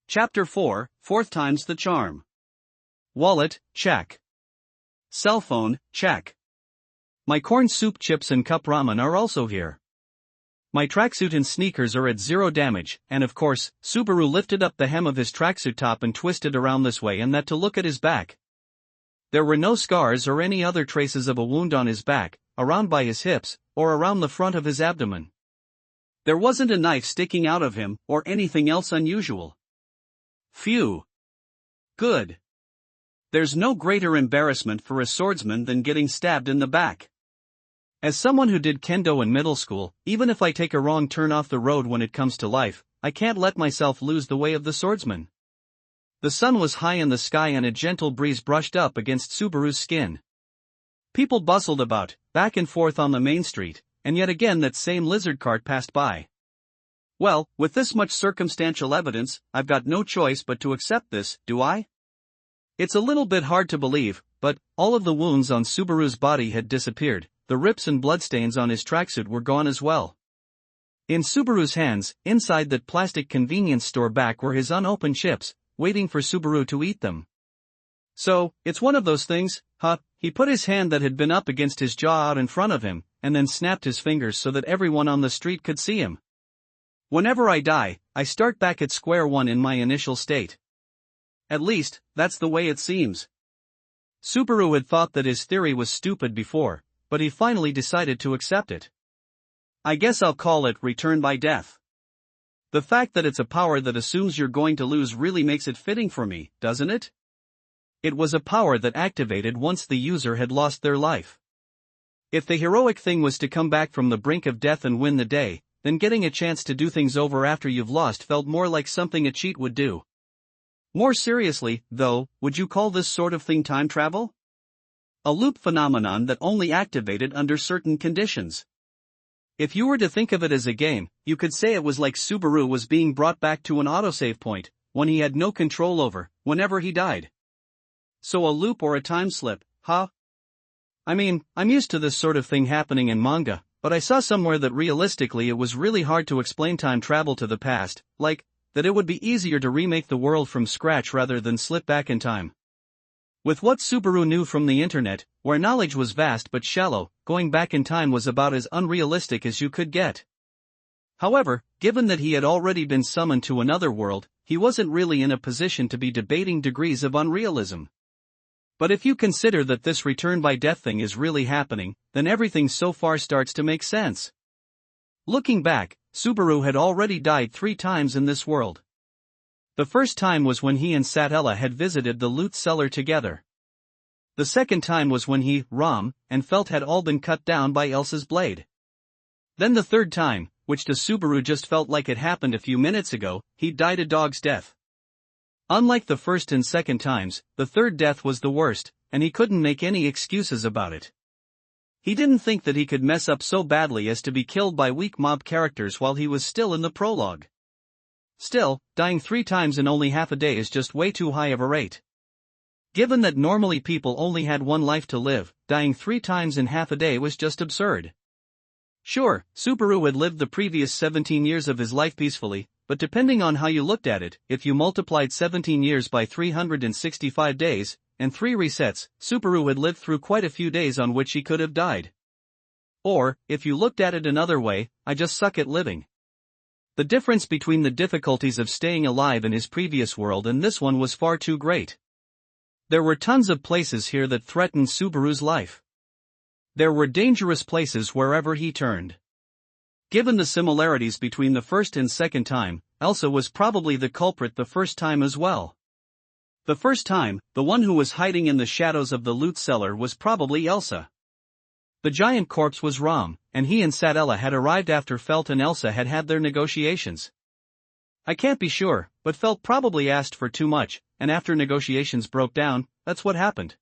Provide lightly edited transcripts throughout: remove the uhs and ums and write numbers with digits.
Chapter 4, Fourth time's the charm. Wallet, check. Cell phone, check. My corn soup, chips and cup ramen are also here. My tracksuit and sneakers are at 0 damage, and of course, Subaru lifted up the hem of his tracksuit top and twisted around this way and that to look at his back. There were no scars or any other traces of a wound on his back, around by his hips, or around the front of his abdomen. There wasn't a knife sticking out of him, or anything else unusual. Phew. Good. There's no greater embarrassment for a swordsman than getting stabbed in the back. As someone who did kendo in middle school, even if I take a wrong turn off the road when it comes to life, I can't let myself lose the way of the swordsman. The sun was high in the sky and a gentle breeze brushed up against Subaru's skin. People bustled about, back and forth on the main street, and yet again that same lizard cart passed by. Well, with this much circumstantial evidence, I've got no choice but to accept this, do I? It's a little bit hard to believe, but all of the wounds on Subaru's body had disappeared. The rips and bloodstains on his tracksuit were gone as well. In Subaru's hands, inside that plastic convenience store back were his unopened chips, waiting for Subaru to eat them. So, it's one of those things, huh? He put his hand that had been up against his jaw out in front of him, and then snapped his fingers so that everyone on the street could see him. Whenever I die, I start back at square one in my initial state. At least, that's the way it seems. Subaru had thought that his theory was stupid before, but he finally decided to accept it. I guess I'll call it return by death. The fact that it's a power that assumes you're going to lose really makes it fitting for me, doesn't it? It was a power that activated once the user had lost their life. If the heroic thing was to come back from the brink of death and win the day, then getting a chance to do things over after you've lost felt more like something a cheat would do. More seriously, though, would you call this sort of thing time travel? A loop phenomenon that only activated under certain conditions. If you were to think of it as a game, you could say it was like Subaru was being brought back to an autosave point, one he had no control over, whenever he died. So a loop or a time slip, huh? I mean, I'm used to this sort of thing happening in manga, but I saw somewhere that realistically it was really hard to explain time travel to the past, like, that it would be easier to remake the world from scratch rather than slip back in time. With what Subaru knew from the internet, where knowledge was vast but shallow, going back in time was about as unrealistic as you could get. However, given that he had already been summoned to another world, he wasn't really in a position to be debating degrees of unrealism. But if you consider that this return by death thing is really happening, then everything so far starts to make sense. Looking back, Subaru had already died 3 times in this world. The first time was when he and Satella had visited the loot cellar together. The second time was when he, Ram, and Felt had all been cut down by Elsa's blade. Then the third time, which to Subaru just felt like it happened a few minutes ago, he died a dog's death. Unlike the first and second times, the third death was the worst, and he couldn't make any excuses about it. He didn't think that he could mess up so badly as to be killed by weak mob characters while he was still in the prologue. Still, dying 3 times in only half a day is just way too high of a rate. Given that normally people only had 1 life to live, dying 3 times in half a day was just absurd. Sure, Subaru had lived the previous 17 years of his life peacefully, but depending on how you looked at it, if you multiplied 17 years by 365 days, and 3 resets, Subaru had lived through quite a few days on which he could have died. Or, if you looked at it another way, I just suck at living. The difference between the difficulties of staying alive in his previous world and this one was far too great. There were tons of places here that threatened Subaru's life. There were dangerous places wherever he turned. Given the similarities between the first and second time, Elsa was probably the culprit the first time as well. The first time, the one who was hiding in the shadows of the loot cellar was probably Elsa. The giant corpse was Ram, and he and Satella had arrived after Felt and Elsa had had their negotiations. I can't be sure, but Felt probably asked for too much, and after negotiations broke down, that's what happened.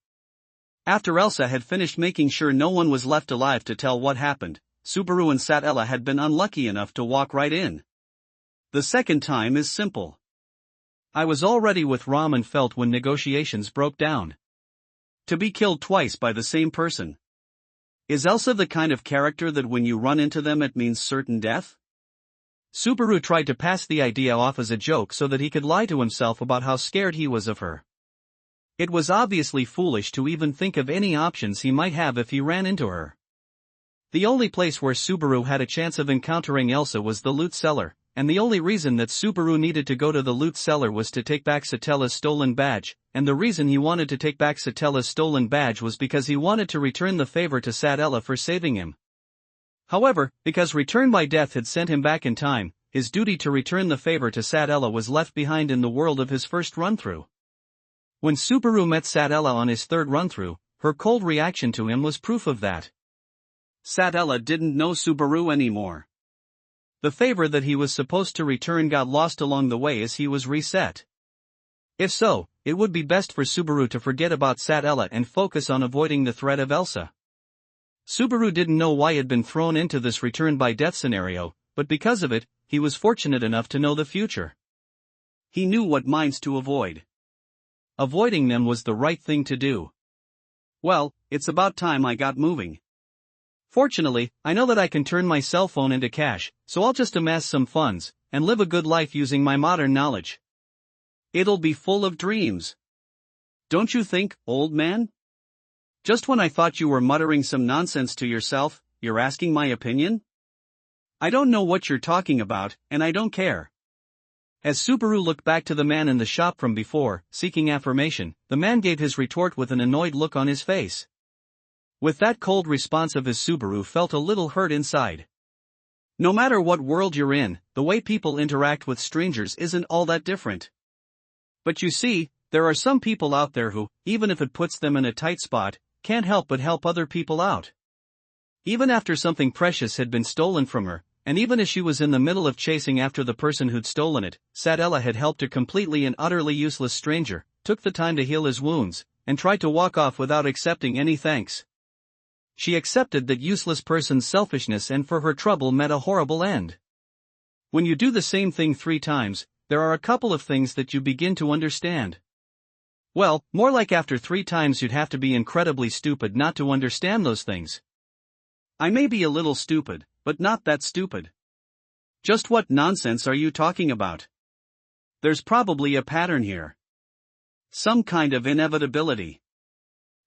After Elsa had finished making sure no one was left alive to tell what happened, Subaru and Satella had been unlucky enough to walk right in. The second time is simple. I was already with Ram and Felt when negotiations broke down. To be killed twice by the same person. Is Elsa the kind of character that when you run into them it means certain death? Subaru tried to pass the idea off as a joke so that he could lie to himself about how scared he was of her. It was obviously foolish to even think of any options he might have if he ran into her. The only place where Subaru had a chance of encountering Elsa was the loot cellar, and the only reason that Subaru needed to go to the loot cellar was to take back Satella's stolen badge, and the reason he wanted to take back Satella's stolen badge was because he wanted to return the favor to Satella for saving him. However, because Return by Death had sent him back in time, his duty to return the favor to Satella was left behind in the world of his first run-through. When Subaru met Satella on his third run-through, her cold reaction to him was proof of that. Satella didn't know Subaru anymore. The favor that he was supposed to return got lost along the way as he was reset. If so, it would be best for Subaru to forget about Satella and focus on avoiding the threat of Elsa. Subaru didn't know why he had been thrown into this Return by Death scenario, but because of it, he was fortunate enough to know the future. He knew what mines to avoid. Avoiding them was the right thing to do. Well, it's about time I got moving. Fortunately, I know that I can turn my cell phone into cash, so I'll just amass some funds, and live a good life using my modern knowledge. It'll be full of dreams. Don't you think, old man? Just when I thought you were muttering some nonsense to yourself, you're asking my opinion? I don't know what you're talking about, and I don't care. As Subaru looked back to the man in the shop from before, seeking affirmation, the man gave his retort with an annoyed look on his face. With that cold response of his, Subaru felt a little hurt inside. No matter what world you're in, the way people interact with strangers isn't all that different. But you see, there are some people out there who, even if it puts them in a tight spot, can't help but help other people out. Even after something precious had been stolen from her, and even as she was in the middle of chasing after the person who'd stolen it, Satella had helped a completely and utterly useless stranger, took the time to heal his wounds, and tried to walk off without accepting any thanks. She accepted that useless person's selfishness and for her trouble met a horrible end. When you do the same thing 3 times, there are a couple of things that you begin to understand. Well, more like after 3 times you'd have to be incredibly stupid not to understand those things. I may be a little stupid, but not that stupid. Just what nonsense are you talking about? There's probably a pattern here. Some kind of inevitability.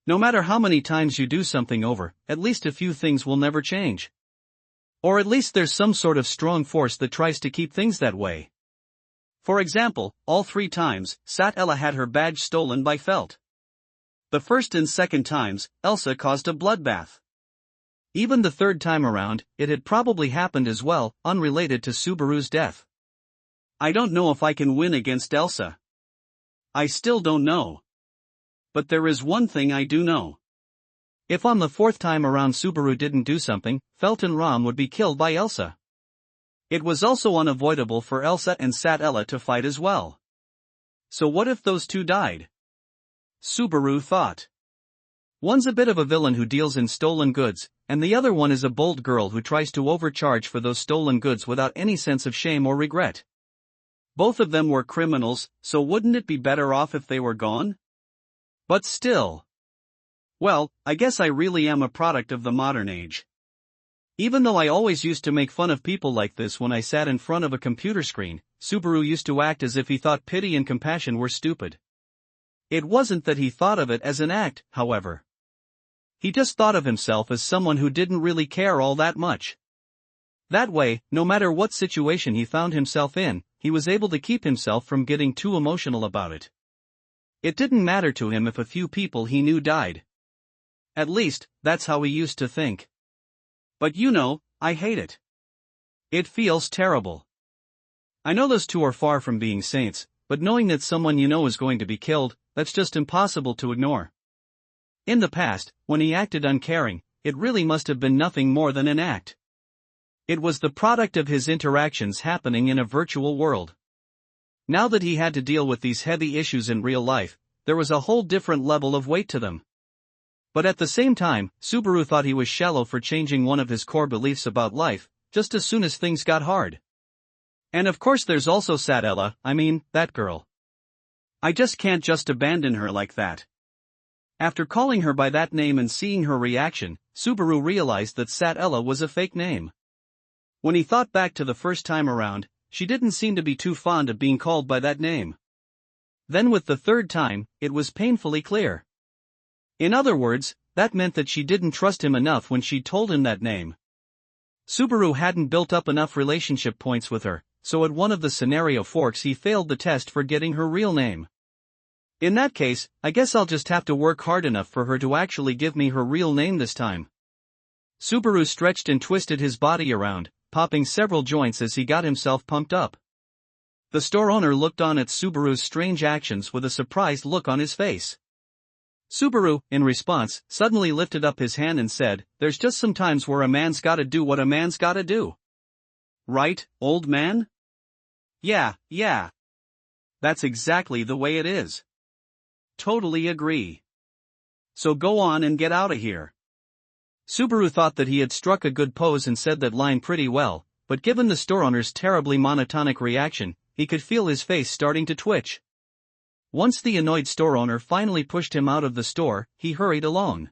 No matter how many times you do something over, at least a few things will never change. Or at least there's some sort of strong force that tries to keep things that way. For example, all 3 times, Satella had her badge stolen by Felt. The first and second times, Elsa caused a bloodbath. Even the third time around, it had probably happened as well, unrelated to Subaru's death. I don't know if I can win against Elsa. I still don't know. But there is one thing I do know. If on the 4th time around Subaru didn't do something, Felt and Ram would be killed by Elsa. It was also unavoidable for Elsa and Satella to fight as well. So what if those 2 died? Subaru thought. One's a bit of a villain who deals in stolen goods, and the other one is a bold girl who tries to overcharge for those stolen goods without any sense of shame or regret. Both of them were criminals, so wouldn't it be better off if they were gone? But still. Well, I guess I really am a product of the modern age. Even though I always used to make fun of people like this when I sat in front of a computer screen, Subaru used to act as if he thought pity and compassion were stupid. It wasn't that he thought of it as an act, however. He just thought of himself as someone who didn't really care all that much. That way, no matter what situation he found himself in, he was able to keep himself from getting too emotional about it. It didn't matter to him if a few people he knew died. At least, that's how he used to think. But you know, I hate it. It feels terrible. I know those 2 are far from being saints, but knowing that someone you know is going to be killed, that's just impossible to ignore. In the past, when he acted uncaring, it really must have been nothing more than an act. It was the product of his interactions happening in a virtual world. Now that he had to deal with these heavy issues in real life, there was a whole different level of weight to them. But at the same time, Subaru thought he was shallow for changing one of his core beliefs about life, just as soon as things got hard. And of course there's also Satella, that girl. I just can't just abandon her like that. After calling her by that name and seeing her reaction, Subaru realized that Satella was a fake name. When he thought back to the first time around, she didn't seem to be too fond of being called by that name. Then with the third time, it was painfully clear. In other words, that meant that she didn't trust him enough when she told him that name. Subaru hadn't built up enough relationship points with her, so at one of the scenario forks he failed the test for getting her real name. In that case, I guess I'll just have to work hard enough for her to actually give me her real name this time. Subaru stretched and twisted his body around, popping several joints as he got himself pumped up. The store owner looked on at Subaru's strange actions with a surprised look on his face. Subaru, in response, suddenly lifted up his hand and said, "There's just some times where a man's gotta do what a man's gotta do. Right, old man?" Yeah. That's exactly the way it is. Totally agree. So go on and get out of here. Subaru thought that he had struck a good pose and said that line pretty well, but given the store owner's terribly monotonic reaction, he could feel his face starting to twitch. Once the annoyed store owner finally pushed him out of the store, he hurried along.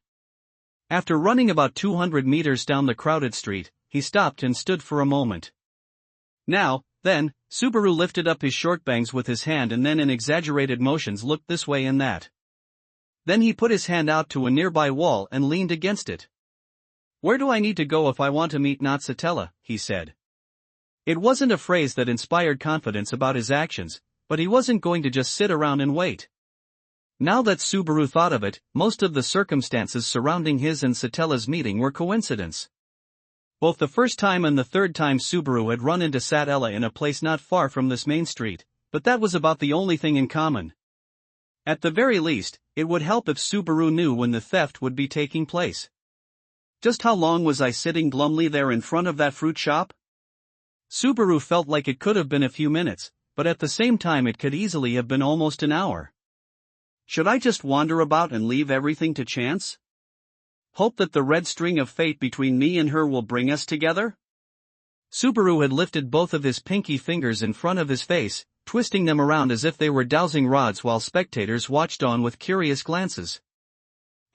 After running about 200 meters down the crowded street, he stopped and stood for a moment. Now, then, Subaru lifted up his short bangs with his hand and then in exaggerated motions looked this way and that. Then he put his hand out to a nearby wall and leaned against it. "Where do I need to go if I want to meet Natsutella?" he said. It wasn't a phrase that inspired confidence about his actions, but he wasn't going to just sit around and wait. Now that Subaru thought of it, most of the circumstances surrounding his and Satella's meeting were coincidence. Both the first time and the third time Subaru had run into Satella in a place not far from this main street, but that was about the only thing in common. At the very least, it would help if Subaru knew when the theft would be taking place. Just how long was I sitting glumly there in front of that fruit shop? Subaru felt like it could have been a few minutes, but at the same time it could easily have been almost an hour. Should I just wander about and leave everything to chance? Hope that the red string of fate between me and her will bring us together? Subaru had lifted both of his pinky fingers in front of his face, twisting them around as if they were dowsing rods while spectators watched on with curious glances.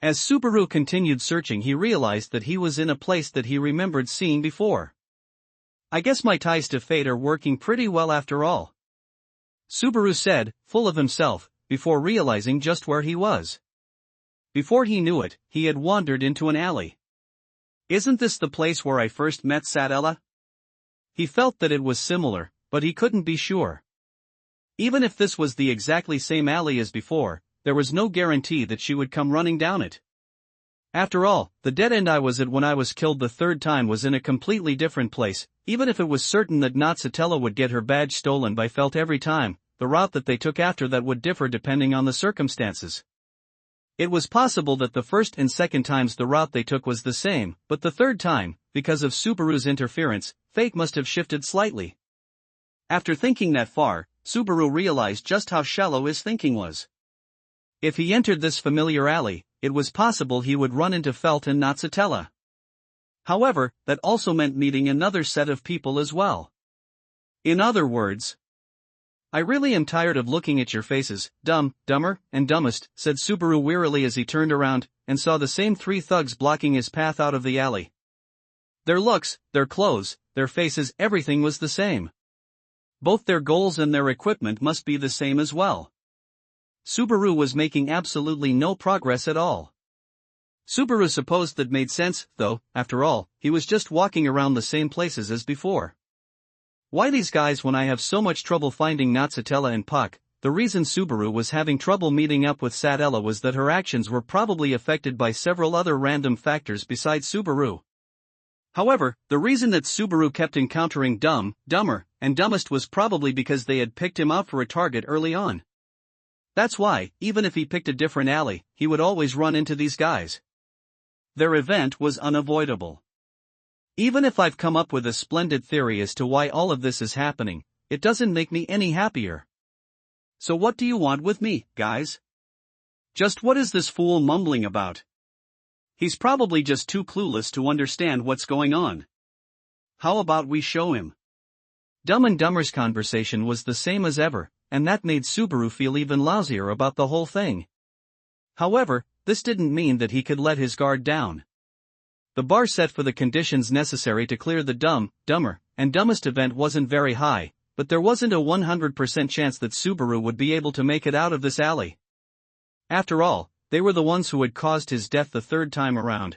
As Subaru continued searching, he realized that he was in a place that he remembered seeing before. I guess my ties to fate are working pretty well after all, Subaru said, full of himself, before realizing just where he was. Before he knew it, he had wandered into an alley. Isn't this the place where I first met Satella? He felt that it was similar, but he couldn't be sure. Even if this was the exactly same alley as before, there was no guarantee that she would come running down it. After all, the dead end I was at when I was killed the third time was in a completely different place. Even if it was certain that Natsutella would get her badge stolen by Felt every time, the route that they took after that would differ depending on the circumstances. It was possible that the first and second times the route they took was the same, but the third time, because of Subaru's interference, fate must have shifted slightly. After thinking that far, Subaru realized just how shallow his thinking was. If he entered this familiar alley, it was possible he would run into Felt and Natsutella. However, that also meant meeting another set of people as well. In other words, "I really am tired of looking at your faces, dumb, dumber, and dumbest," said Subaru wearily as he turned around, and saw the same three thugs blocking his path out of the alley. Their looks, their clothes, their faces, everything was the same. Both their goals and their equipment must be the same as well. Subaru was making absolutely no progress at all. Subaru supposed that made sense, though, after all, he was just walking around the same places as before. Why these guys when I have so much trouble finding Natsutella and Puck? The reason Subaru was having trouble meeting up with Satella was that her actions were probably affected by several other random factors besides Subaru. However, the reason that Subaru kept encountering dumb, dumber, and dumbest was probably because they had picked him out for a target early on. That's why, even if he picked a different alley, he would always run into these guys. Their event was unavoidable. Even if I've come up with a splendid theory as to why all of this is happening, it doesn't make me any happier. So what do you want with me, guys? Just what is this fool mumbling about? He's probably just too clueless to understand what's going on. How about we show him? Dumb and Dumber's conversation was the same as ever, and that made Subaru feel even lousier about the whole thing. However, this didn't mean that he could let his guard down. The bar set for the conditions necessary to clear the dumb, dumber, and dumbest event wasn't very high, but there wasn't a 100% chance that Subaru would be able to make it out of this alley. After all, they were the ones who had caused his death the third time around.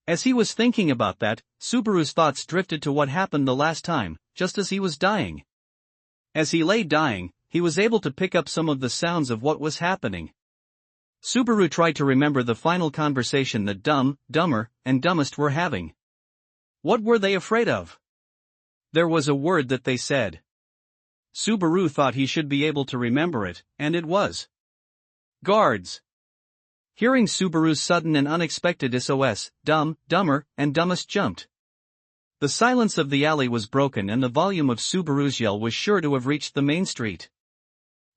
As he was thinking about that, Subaru's thoughts drifted to what happened the last time, just as he was dying. As he lay dying, he was able to pick up some of the sounds of what was happening. Subaru tried to remember the final conversation that Dumb, Dumber, and Dumbest were having. What were they afraid of? There was a word that they said. Subaru thought he should be able to remember it, and it was guards. Hearing Subaru's sudden and unexpected SOS, Dumb, Dumber, and Dumbest jumped. The silence of the alley was broken and the volume of Subaru's yell was sure to have reached the main street.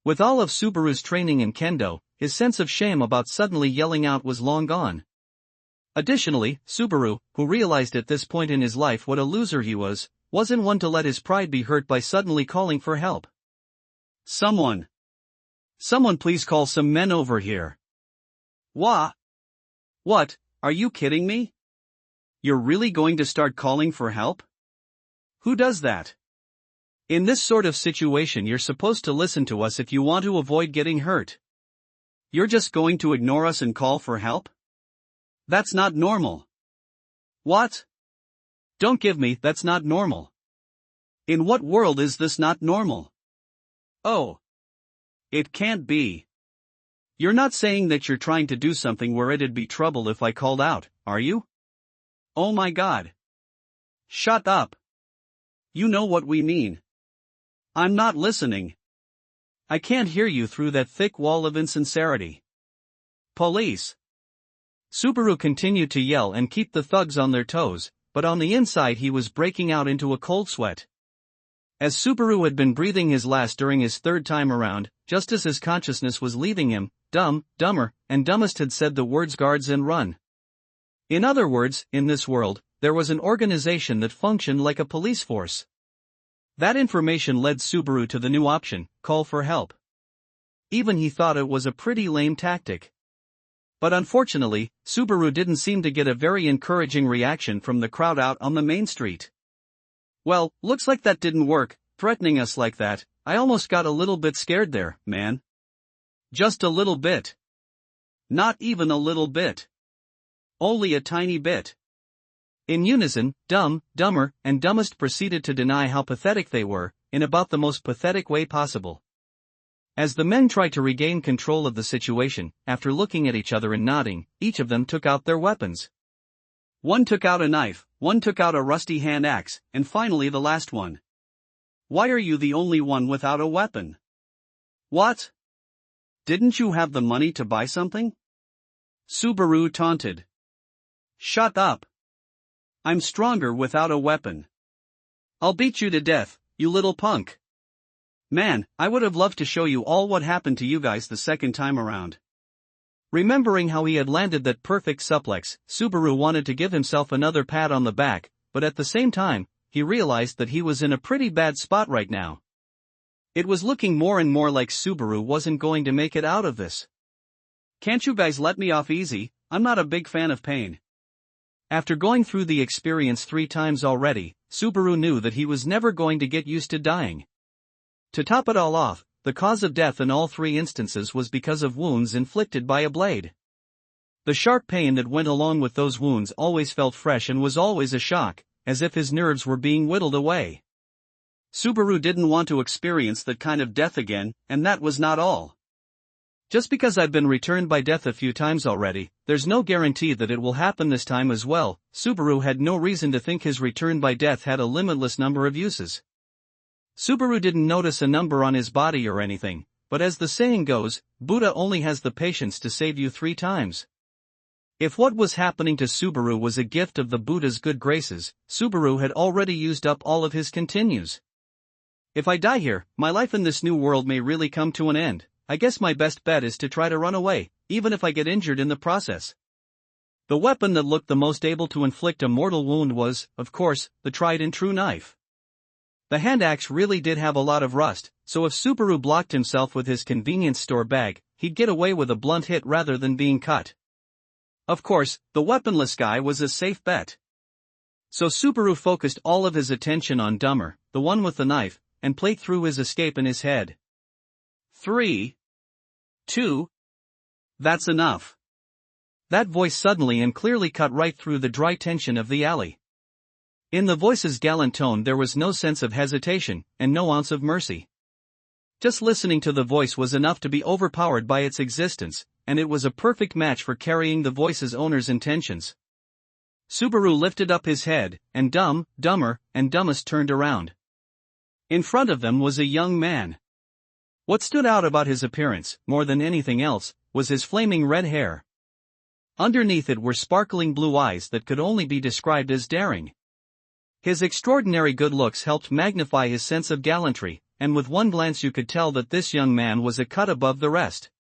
With all of Subaru's training in kendo, his sense of shame about suddenly yelling out was long gone. Additionally, Subaru, who realized at this point in his life what a loser he was, wasn't one to let his pride be hurt by suddenly calling for help. Someone please call some men over here. What? Are you kidding me? You're really going to start calling for help? Who does that? In this sort of situation you're supposed to listen to us if you want to avoid getting hurt. You're just going to ignore us and call for help? That's not normal. What? Don't give me, that's not normal. In what world is this not normal? Oh. It can't be. You're not saying that you're trying to do something where it'd be trouble if I called out, are you? Oh my God. Shut up. You know what we mean. I'm not listening. I can't hear you through that thick wall of insincerity. Police. Subaru continued to yell and keep the thugs on their toes, but on the inside he was breaking out into a cold sweat. As Subaru had been breathing his last during his third time around, just as his consciousness was leaving him, Dumb, Dumber, and Dumbest had said the words guards and run. In other words, in this world, there was an organization that functioned like a police force. That information led Subaru to the new option, call for help. Even he thought it was a pretty lame tactic. But unfortunately, Subaru didn't seem to get a very encouraging reaction from the crowd out on the main street. Well, looks like that didn't work, threatening us like that. I almost got a little bit scared there, man. Just a little bit. Not even a little bit. Only a tiny bit. In unison, Dumb, Dumber, and Dumbest proceeded to deny how pathetic they were, in about the most pathetic way possible. As the men tried to regain control of the situation, after looking at each other and nodding, each of them took out their weapons. One took out a knife, one took out a rusty hand axe, and finally the last one. Why are you the only one without a weapon? What? Didn't you have the money to buy something? Subaru taunted. Shut up. I'm stronger without a weapon. I'll beat you to death, you little punk. Man, I would have loved to show you all what happened to you guys the second time around. Remembering how he had landed that perfect suplex, Subaru wanted to give himself another pat on the back, but at the same time, he realized that he was in a pretty bad spot right now. It was looking more and more like Subaru wasn't going to make it out of this. Can't you guys let me off easy? I'm not a big fan of pain. After going through the experience 3 times already, Subaru knew that he was never going to get used to dying. To top it all off, the cause of death in all 3 instances was because of wounds inflicted by a blade. The sharp pain that went along with those wounds always felt fresh and was always a shock, as if his nerves were being whittled away. Subaru didn't want to experience that kind of death again, and that was not all. Just because I've been returned by death a few times already, there's no guarantee that it will happen this time as well. Subaru had no reason to think his return by death had a limitless number of uses. Subaru didn't notice a number on his body or anything, but as the saying goes, Buddha only has the patience to save you 3 times. If what was happening to Subaru was a gift of the Buddha's good graces, Subaru had already used up all of his continues. If I die here, my life in this new world may really come to an end. I guess my best bet is to try to run away, even if I get injured in the process. The weapon that looked the most able to inflict a mortal wound was, of course, the tried and true knife. The hand axe really did have a lot of rust, so if Subaru blocked himself with his convenience store bag, he'd get away with a blunt hit rather than being cut. Of course, the weaponless guy was a safe bet. So Subaru focused all of his attention on Dumber, the one with the knife, and played through his escape in his head. 3, 2, that's enough. That voice suddenly and clearly cut right through the dry tension of the alley. In the voice's gallant tone there was no sense of hesitation, and no ounce of mercy. Just listening to the voice was enough to be overpowered by its existence, and it was a perfect match for carrying the voice's owner's intentions. Subaru lifted up his head, and Dumber, and Dumbest turned around. In front of them was a young man. What stood out about his appearance, more than anything else, was his flaming red hair. Underneath it were sparkling blue eyes that could only be described as daring. His extraordinary good looks helped magnify his sense of gallantry, and with one glance you could tell that this young man was a cut above the rest.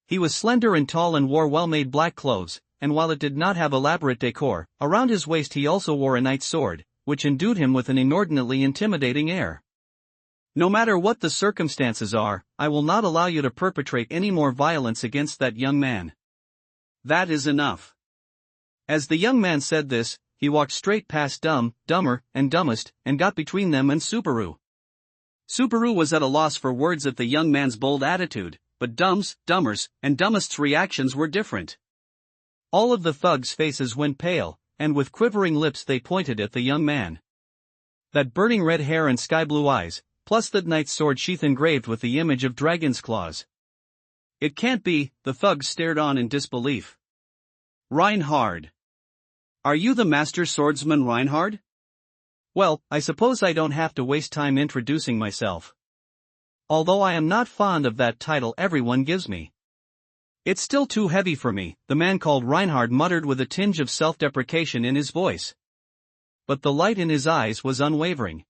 He was slender and tall and wore well-made black clothes, and while it did not have elaborate decor, around his waist he also wore a knight's sword, which endued him with an inordinately intimidating air. No matter what the circumstances are, I will not allow you to perpetrate any more violence against that young man. That is enough. As the young man said this, he walked straight past Dumber, and Dumbest, and got between them and Subaru. Subaru was at a loss for words at the young man's bold attitude, but Dumber's, and Dumbest's reactions were different. All of the thugs' faces went pale, and with quivering lips they pointed at the young man. That burning red hair and sky-blue eyes, plus that knight's sword sheath engraved with the image of dragon's claws. It can't be, the thugs stared on in disbelief. Reinhard. Are you the master swordsman Reinhard? Well, I suppose I don't have to waste time introducing myself. Although I am not fond of that title everyone gives me. It's still too heavy for me, the man called Reinhard muttered with a tinge of self-deprecation in his voice. But the light in his eyes was unwavering.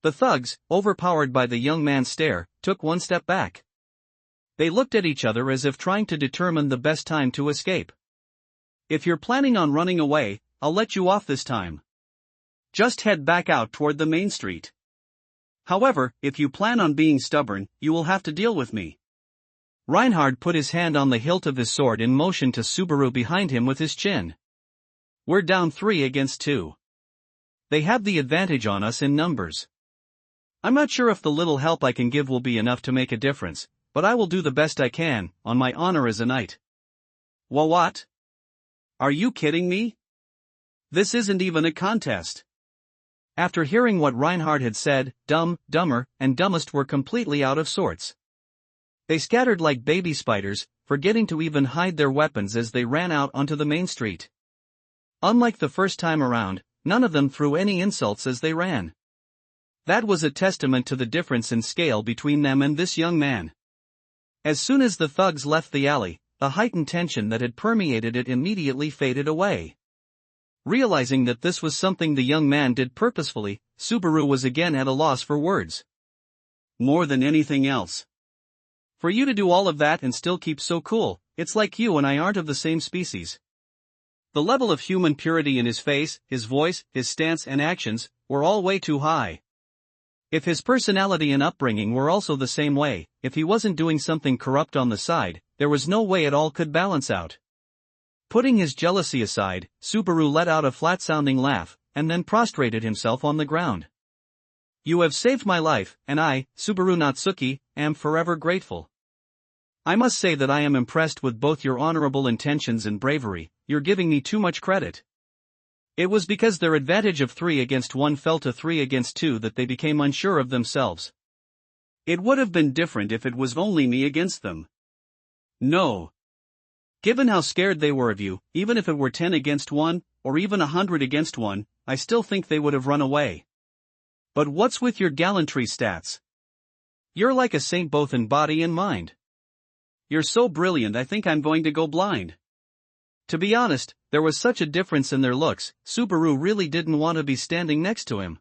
The thugs, overpowered by the young man's stare, took one step back. They looked at each other as if trying to determine the best time to escape. If you're planning on running away, I'll let you off this time. Just head back out toward the main street. However, if you plan on being stubborn, you will have to deal with me. Reinhard put his hand on the hilt of his sword in motion to Subaru behind him with his chin. We're down 3 against 2. They have the advantage on us in numbers. I'm not sure if the little help I can give will be enough to make a difference, but I will do the best I can, on my honor as a knight. What? Are you kidding me? This isn't even a contest. After hearing what Reinhard had said, Dumber, and Dumbest were completely out of sorts. They scattered like baby spiders, forgetting to even hide their weapons as they ran out onto the main street. Unlike the first time around, none of them threw any insults as they ran. That was a testament to the difference in scale between them and this young man. As soon as the thugs left the alley, the heightened tension that had permeated it immediately faded away. Realizing that this was something the young man did purposefully, Subaru was again at a loss for words. More than anything else. For you to do all of that and still keep so cool, it's like you and I aren't of the same species. The level of human purity in his face, his voice, his stance and actions, were all way too high. If his personality and upbringing were also the same way, if he wasn't doing something corrupt on the side, there was no way it all could balance out. Putting his jealousy aside, Subaru let out a flat-sounding laugh, and then prostrated himself on the ground. You have saved my life, and I, Subaru Natsuki, am forever grateful. I must say that I am impressed with both your honorable intentions and bravery, you're giving me too much credit. It was because their advantage of 3 against 1 fell to 3 against 2 that they became unsure of themselves. It would have been different if it was only me against them. No. Given how scared they were of you, even if it were 10 against 1, or even 100 against 1, I still think they would have run away. But what's with your gallantry stats? You're like a saint both in body and mind. You're so brilliant I think I'm going to go blind. To be honest, there was such a difference in their looks, Subaru really didn't want to be standing next to him.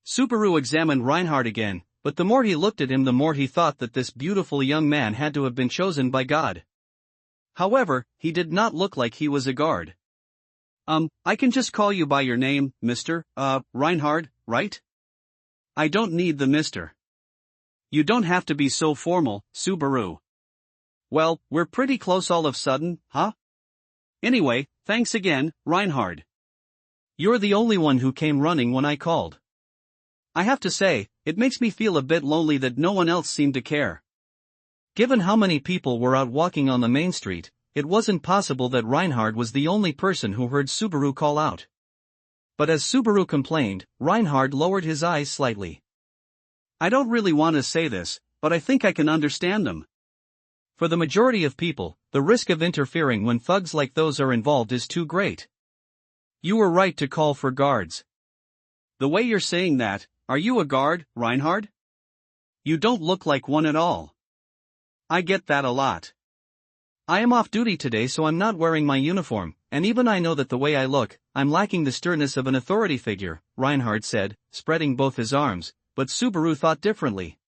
Subaru examined Reinhard again, but the more he looked at him the more he thought that this beautiful young man had to have been chosen by God. However, he did not look like he was a guard. I can just call you by your name, Mr. Reinhard, right? I don't need the Mr. You don't have to be so formal, Subaru. Well, we're pretty close all of a sudden, huh? Anyway, thanks again, Reinhard. You're the only one who came running when I called. I have to say, it makes me feel a bit lonely that no one else seemed to care. Given how many people were out walking on the main street, it wasn't possible that Reinhard was the only person who heard Subaru call out. But as Subaru complained, Reinhard lowered his eyes slightly. I don't really want to say this, but I think I can understand them. For the majority of people, the risk of interfering when thugs like those are involved is too great. You were right to call for guards. The way you're saying that, are you a guard, Reinhard? You don't look like one at all. I get that a lot. I am off duty today, so I'm not wearing my uniform, and even I know that the way I look, I'm lacking the sternness of an authority figure, Reinhard said, spreading both his arms, but Subaru thought differently.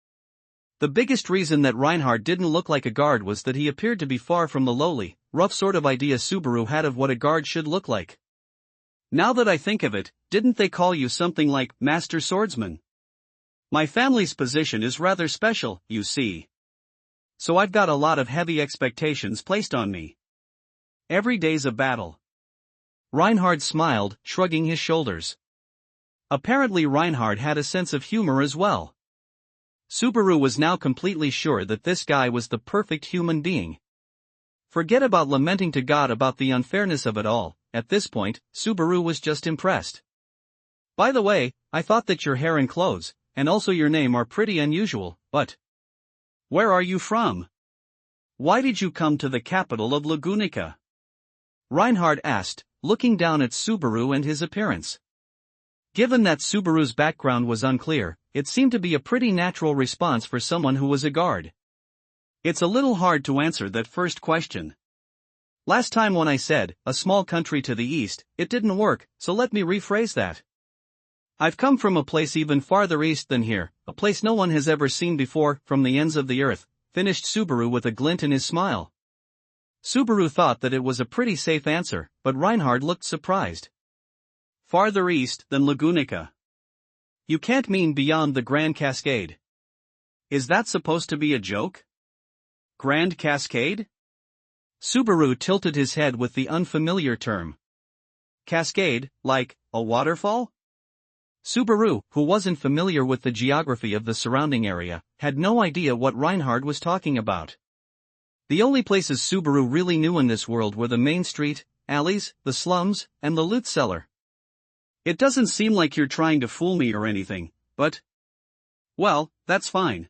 The biggest reason that Reinhard didn't look like a guard was that he appeared to be far from the lowly, rough sort of idea Subaru had of what a guard should look like. Now that I think of it, didn't they call you something like Master Swordsman? My family's position is rather special, you see. So I've got a lot of heavy expectations placed on me. Every day's a battle. Reinhard smiled, shrugging his shoulders. Apparently Reinhard had a sense of humor as well. Subaru was now completely sure that this guy was the perfect human being. Forget about lamenting to God about the unfairness of it all. At this point, Subaru was just impressed. By the way, I thought that your hair and clothes, and also your name are pretty unusual, but where are you from? Why did you come to the capital of Lagunica? Reinhard asked, looking down at Subaru and his appearance. Given that Subaru's background was unclear, it seemed to be a pretty natural response for someone who was a guard. It's a little hard to answer that first question. Last time when I said, a small country to the east, it didn't work, so let me rephrase that. I've come from a place even farther east than here, a place no one has ever seen before, from the ends of the earth, finished Subaru with a glint in his smile. Subaru thought that it was a pretty safe answer, but Reinhard looked surprised. Farther east than Lagunica. You can't mean beyond the Grand Cascade. Is that supposed to be a joke? Grand Cascade? Subaru tilted his head with the unfamiliar term. Cascade, like a waterfall? Subaru, who wasn't familiar with the geography of the surrounding area, had no idea what Reinhard was talking about. The only places Subaru really knew in this world were the main street, alleys, the slums, and the loot cellar. It doesn't seem like you're trying to fool me or anything, but well, that's fine.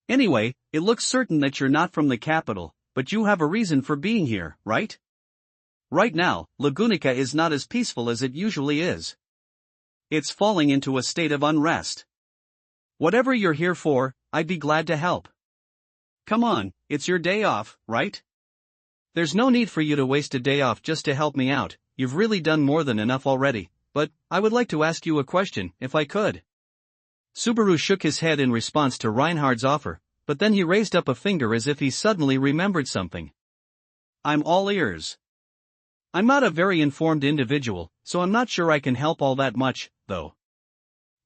Anyway, it looks certain that you're not from the capital, but you have a reason for being here, right? Right now, Lagunica is not as peaceful as it usually is. It's falling into a state of unrest. Whatever you're here for, I'd be glad to help. Come on, it's your day off, right? There's no need for you to waste a day off just to help me out, you've really done more than enough already, but I would like to ask you a question, if I could. Subaru shook his head in response to Reinhard's offer, but then he raised up a finger as if he suddenly remembered something. I'm all ears. I'm not a very informed individual, so I'm not sure I can help all that much, though.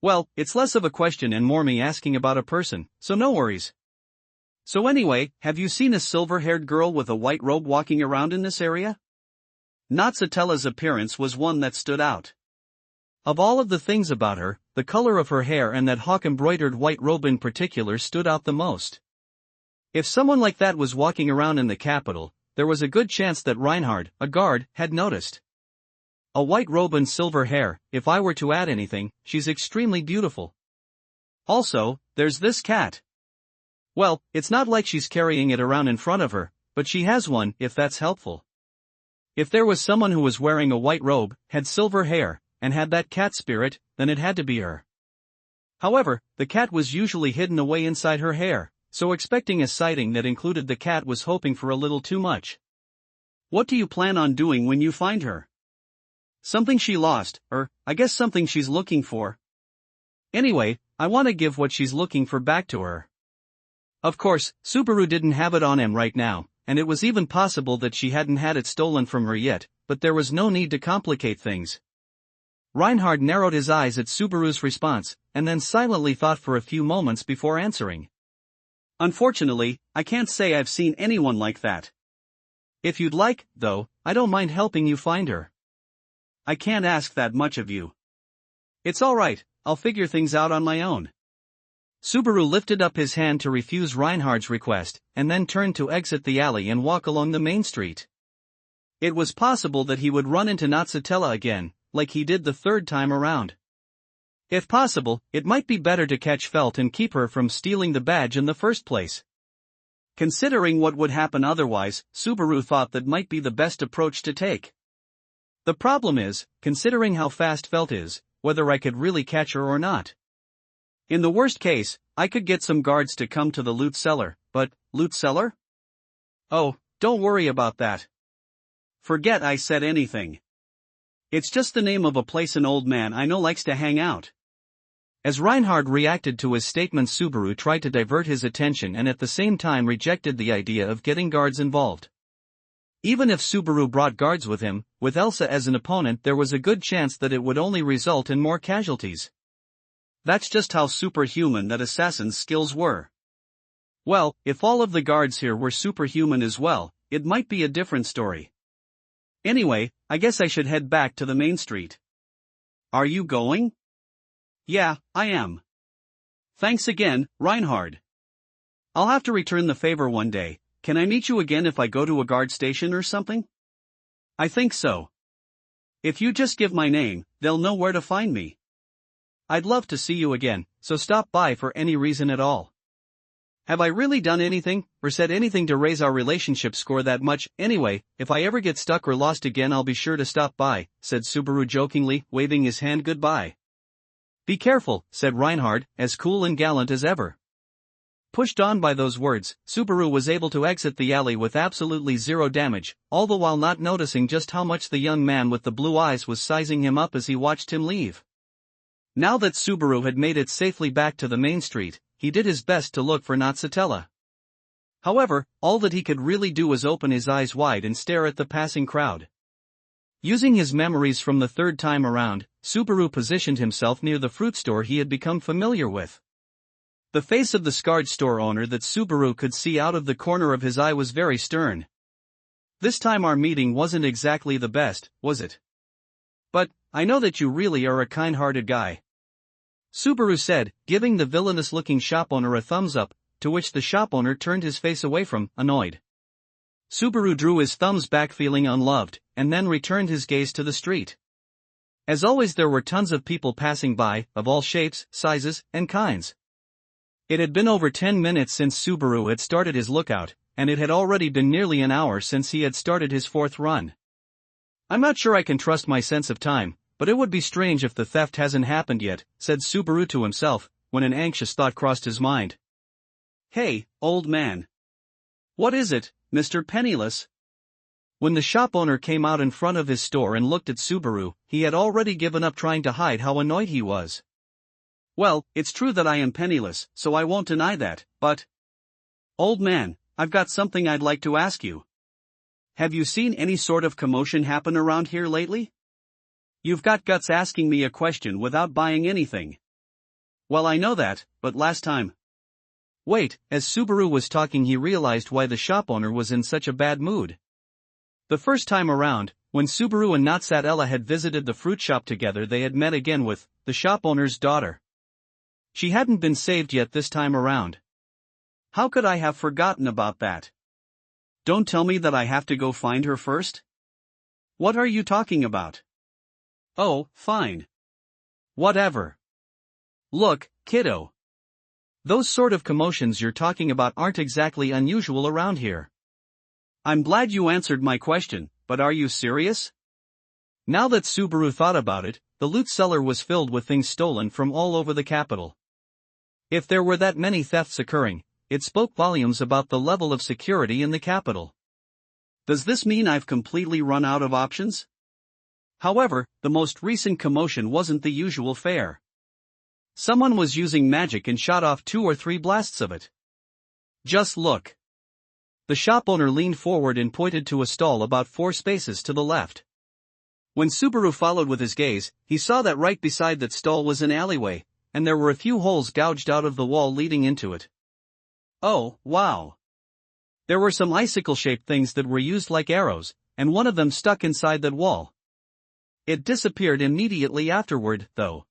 Well, it's less of a question and more me asking about a person, so no worries. So anyway, have you seen a silver-haired girl with a white robe walking around in this area? Natsatella's appearance was one that stood out. Of all of the things about her, the color of her hair and that hawk-embroidered white robe in particular stood out the most. If someone like that was walking around in the capital, there was a good chance that Reinhard, a guard, had noticed. A white robe and silver hair, if I were to add anything, she's extremely beautiful. Also, there's this cat. Well, it's not like she's carrying it around in front of her, but she has one, if that's helpful. If there was someone who was wearing a white robe, had silver hair, and had that cat spirit, then it had to be her. However, the cat was usually hidden away inside her hair, so expecting a sighting that included the cat was hoping for a little too much. What do you plan on doing when you find her? Something she lost, or, I guess something she's looking for. Anyway, I want to give what she's looking for back to her. Of course, Subaru didn't have it on him right now, and it was even possible that she hadn't had it stolen from her yet, but there was no need to complicate things. Reinhard narrowed his eyes at Subaru's response, and then silently thought for a few moments before answering. Unfortunately, I can't say I've seen anyone like that. If you'd like, though, I don't mind helping you find her. I can't ask that much of you. It's alright, I'll figure things out on my own. Subaru lifted up his hand to refuse Reinhard's request, and then turned to exit the alley and walk along the main street. It was possible that he would run into Natsutella again, like he did the third time around. If possible, it might be better to catch Felt and keep her from stealing the badge in the first place. Considering what would happen otherwise, Subaru thought that might be the best approach to take. The problem is, considering how fast Felt is, whether I could really catch her or not. In the worst case, I could get some guards to come to the loot cellar, but, loot cellar? Oh, don't worry about that. Forget I said anything. It's just the name of a place an old man I know likes to hang out. As Reinhard reacted to his statement, Subaru tried to divert his attention and at the same time rejected the idea of getting guards involved. Even if Subaru brought guards with him, with Elsa as an opponent, there was a good chance that it would only result in more casualties. That's just how superhuman that assassin's skills were. Well, if all of the guards here were superhuman as well, it might be a different story. Anyway, I guess I should head back to the main street. Are you going? Yeah, I am. Thanks again, Reinhard. I'll have to return the favor one day. Can I meet you again if I go to a guard station or something? I think so. If you just give my name, they'll know where to find me. I'd love to see you again, so stop by for any reason at all. Have I really done anything, or said anything to raise our relationship score that much? Anyway, if I ever get stuck or lost again, I'll be sure to stop by, said Subaru jokingly, waving his hand goodbye. Be careful, said Reinhard, as cool and gallant as ever. Pushed on by those words, Subaru was able to exit the alley with absolutely zero damage, all the while not noticing just how much the young man with the blue eyes was sizing him up as he watched him leave. Now that Subaru had made it safely back to the main street, he did his best to look for Natsutella. However, all that he could really do was open his eyes wide and stare at the passing crowd. Using his memories from the third time around, Subaru positioned himself near the fruit store he had become familiar with. The face of the scarred store owner that Subaru could see out of the corner of his eye was very stern. This time our meeting wasn't exactly the best, was it? But, I know that you really are a kind-hearted guy. Subaru said, giving the villainous-looking shop owner a thumbs up, to which the shop owner turned his face away from, annoyed. Subaru drew his thumbs back feeling unloved, and then returned his gaze to the street. As always, there were tons of people passing by, of all shapes, sizes, and kinds. It had been over 10 minutes since Subaru had started his lookout, and it had already been nearly an hour since he had started his fourth run. I'm not sure I can trust my sense of time, but it would be strange if the theft hasn't happened yet, said Subaru to himself, when an anxious thought crossed his mind. Hey, old man. What is it, Mr. Penniless? When the shop owner came out in front of his store and looked at Subaru, he had already given up trying to hide how annoyed he was. Well, it's true that I am penniless, so I won't deny that, but... Old man, I've got something I'd like to ask you. Have you seen any sort of commotion happen around here lately? You've got guts asking me a question without buying anything. Well, I know that, but last time... Wait, as Subaru was talking he realized why the shop owner was in such a bad mood. The first time around, when Subaru and Natsutella had visited the fruit shop together, they had met again with the shop owner's daughter. She hadn't been saved yet this time around. How could I have forgotten about that? Don't tell me that I have to go find her first? What are you talking about? Oh, fine. Whatever. Look, kiddo. Those sort of commotions you're talking about aren't exactly unusual around here. I'm glad you answered my question, but are you serious? Now that Subaru thought about it, the loot cellar was filled with things stolen from all over the capital. If there were that many thefts occurring, it spoke volumes about the level of security in the capital. Does this mean I've completely run out of options? However, the most recent commotion wasn't the usual fare. Someone was using magic and shot off 2 or 3 blasts of it. Just look. The shop owner leaned forward and pointed to a stall about 4 spaces to the left. When Subaru followed with his gaze, he saw that right beside that stall was an alleyway, and there were a few holes gouged out of the wall leading into it. Oh, wow. There were some icicle-shaped things that were used like arrows, and one of them stuck inside that wall. It disappeared immediately afterward, though.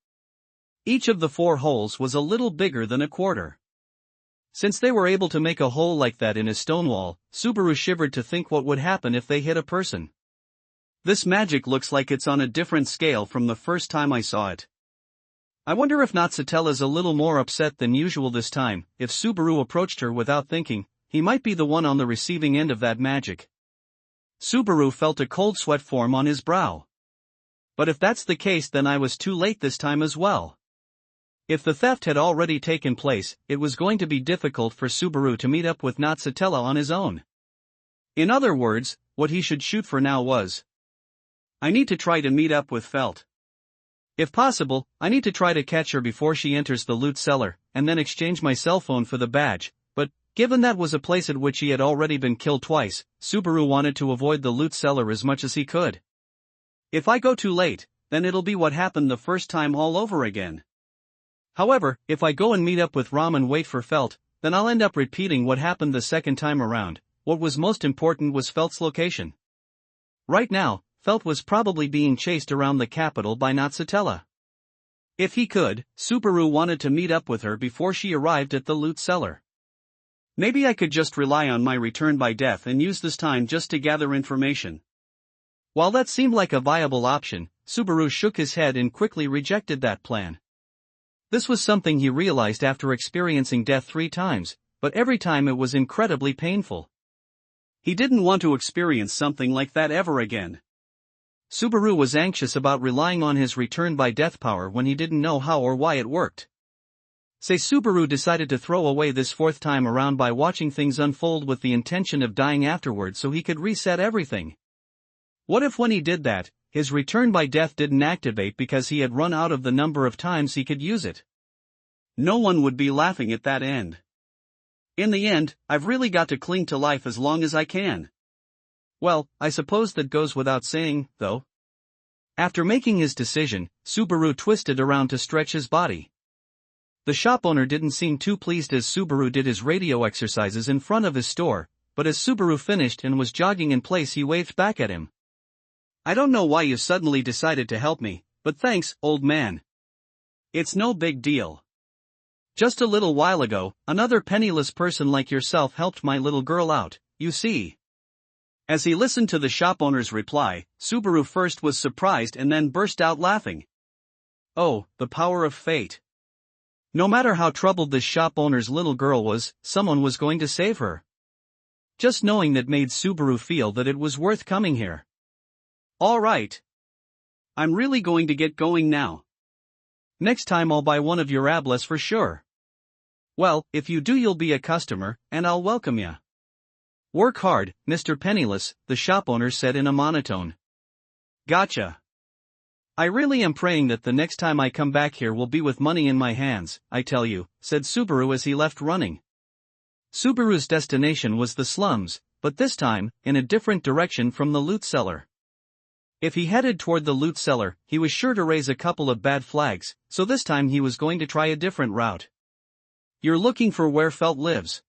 Each of the 4 holes was a little bigger than a quarter. Since they were able to make a hole like that in a stone wall, Subaru shivered to think what would happen if they hit a person. This magic looks like it's on a different scale from the first time I saw it. I wonder if Natsutella's a little more upset than usual this time. If Subaru approached her without thinking, he might be the one on the receiving end of that magic. Subaru felt a cold sweat form on his brow. But if that's the case, then I was too late this time as well. If the theft had already taken place, it was going to be difficult for Subaru to meet up with Natsutella on his own. In other words, what he should shoot for now was, I need to try to meet up with Felt. If possible, I need to try to catch her before she enters the loot cellar, and then exchange my cell phone for the badge. But, given that was a place at which he had already been killed twice, Subaru wanted to avoid the loot cellar as much as he could. If I go too late, then it'll be what happened the first time all over again. However, if I go and meet up with Ram and wait for Felt, then I'll end up repeating what happened the second time around. What was most important was Felt's location. Right now, Felt was probably being chased around the capital by Natsutella. If he could, Subaru wanted to meet up with her before she arrived at the loot cellar. Maybe I could just rely on my return by death and use this time just to gather information. While that seemed like a viable option, Subaru shook his head and quickly rejected that plan. This was something he realized after experiencing death 3 times, but every time it was incredibly painful. He didn't want to experience something like that ever again. Subaru was anxious about relying on his return by death power when he didn't know how or why it worked. Say Subaru decided to throw away this 4th time around by watching things unfold with the intention of dying afterwards so he could reset everything. What if when he did that, his return by death didn't activate because he had run out of the number of times he could use it? No one would be laughing at that end. In the end, I've really got to cling to life as long as I can. Well, I suppose that goes without saying, though. After making his decision, Subaru twisted around to stretch his body. The shop owner didn't seem too pleased as Subaru did his radio exercises in front of his store, but as Subaru finished and was jogging in place, he waved back at him. I don't know why you suddenly decided to help me, but thanks, old man. It's no big deal. Just a little while ago, another penniless person like yourself helped my little girl out, you see. As he listened to the shop owner's reply, Subaru first was surprised and then burst out laughing. Oh, the power of fate. No matter how troubled this shop owner's little girl was, someone was going to save her. Just knowing that made Subaru feel that it was worth coming here. All right. I'm really going to get going now. Next time I'll buy one of your ablets for sure. Well, if you do, you'll be a customer, and I'll welcome ya. Work hard, Mr. Penniless, the shop owner said in a monotone. Gotcha. I really am praying that the next time I come back here will be with money in my hands, I tell you, said Subaru as he left running. Subaru's destination was the slums, but this time, in a different direction from the loot cellar. If he headed toward the loot cellar, he was sure to raise a couple of bad flags, so this time he was going to try a different route. You're looking for where Felt lives.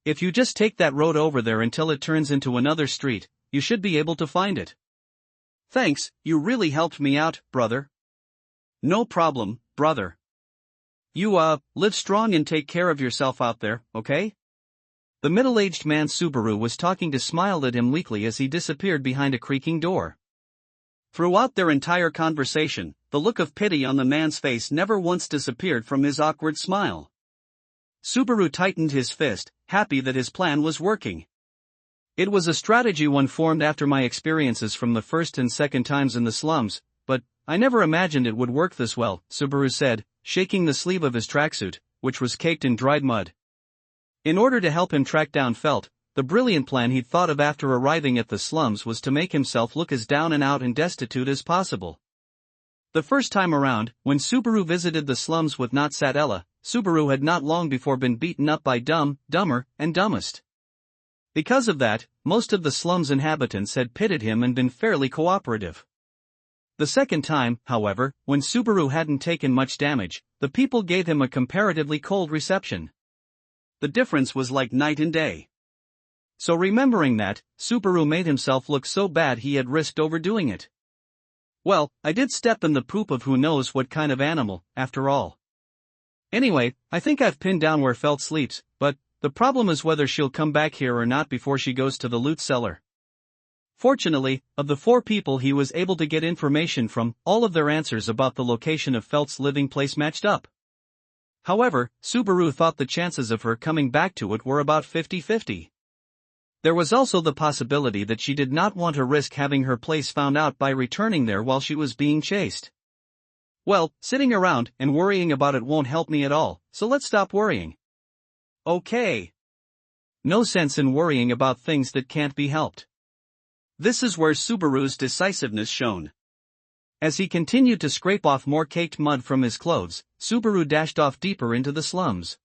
If you just take that road over there until it turns into another street, you should be able to find it. Thanks, you really helped me out, brother. No problem, brother. You, live strong and take care of yourself out there, okay? The middle-aged man Subaru was talking to smiled at him weakly as he disappeared behind a creaking door. Throughout their entire conversation, the look of pity on the man's face never once disappeared from his awkward smile. Subaru tightened his fist, happy that his plan was working. It was a strategy one formed after my experiences from the first and second times in the slums, but I never imagined it would work this well, Subaru said, shaking the sleeve of his tracksuit, which was caked in dried mud. In order to help him track down Felt, the brilliant plan he'd thought of after arriving at the slums was to make himself look as down and out and destitute as possible. The first time around, when Subaru visited the slums with Natsutella, Subaru had not long before been beaten up by Dumb, Dumber, and Dumbest. Because of that, most of the slums inhabitants had pitied him and been fairly cooperative. The second time, however, when Subaru hadn't taken much damage, the people gave him a comparatively cold reception. The difference was like night and day. So remembering that, Subaru made himself look so bad he had risked overdoing it. Well, I did step in the poop of who knows what kind of animal, after all. Anyway, I think I've pinned down where Felt sleeps, but the problem is whether she'll come back here or not before she goes to the loot cellar. Fortunately, of the 4 people he was able to get information from, all of their answers about the location of Felt's living place matched up. However, Subaru thought the chances of her coming back to it were about 50-50. There was also the possibility that she did not want to risk having her place found out by returning there while she was being chased. Well, sitting around and worrying about it won't help me at all, so let's stop worrying. Okay. No sense in worrying about things that can't be helped. This is where Subaru's decisiveness shone. As he continued to scrape off more caked mud from his clothes, Subaru dashed off deeper into the slums.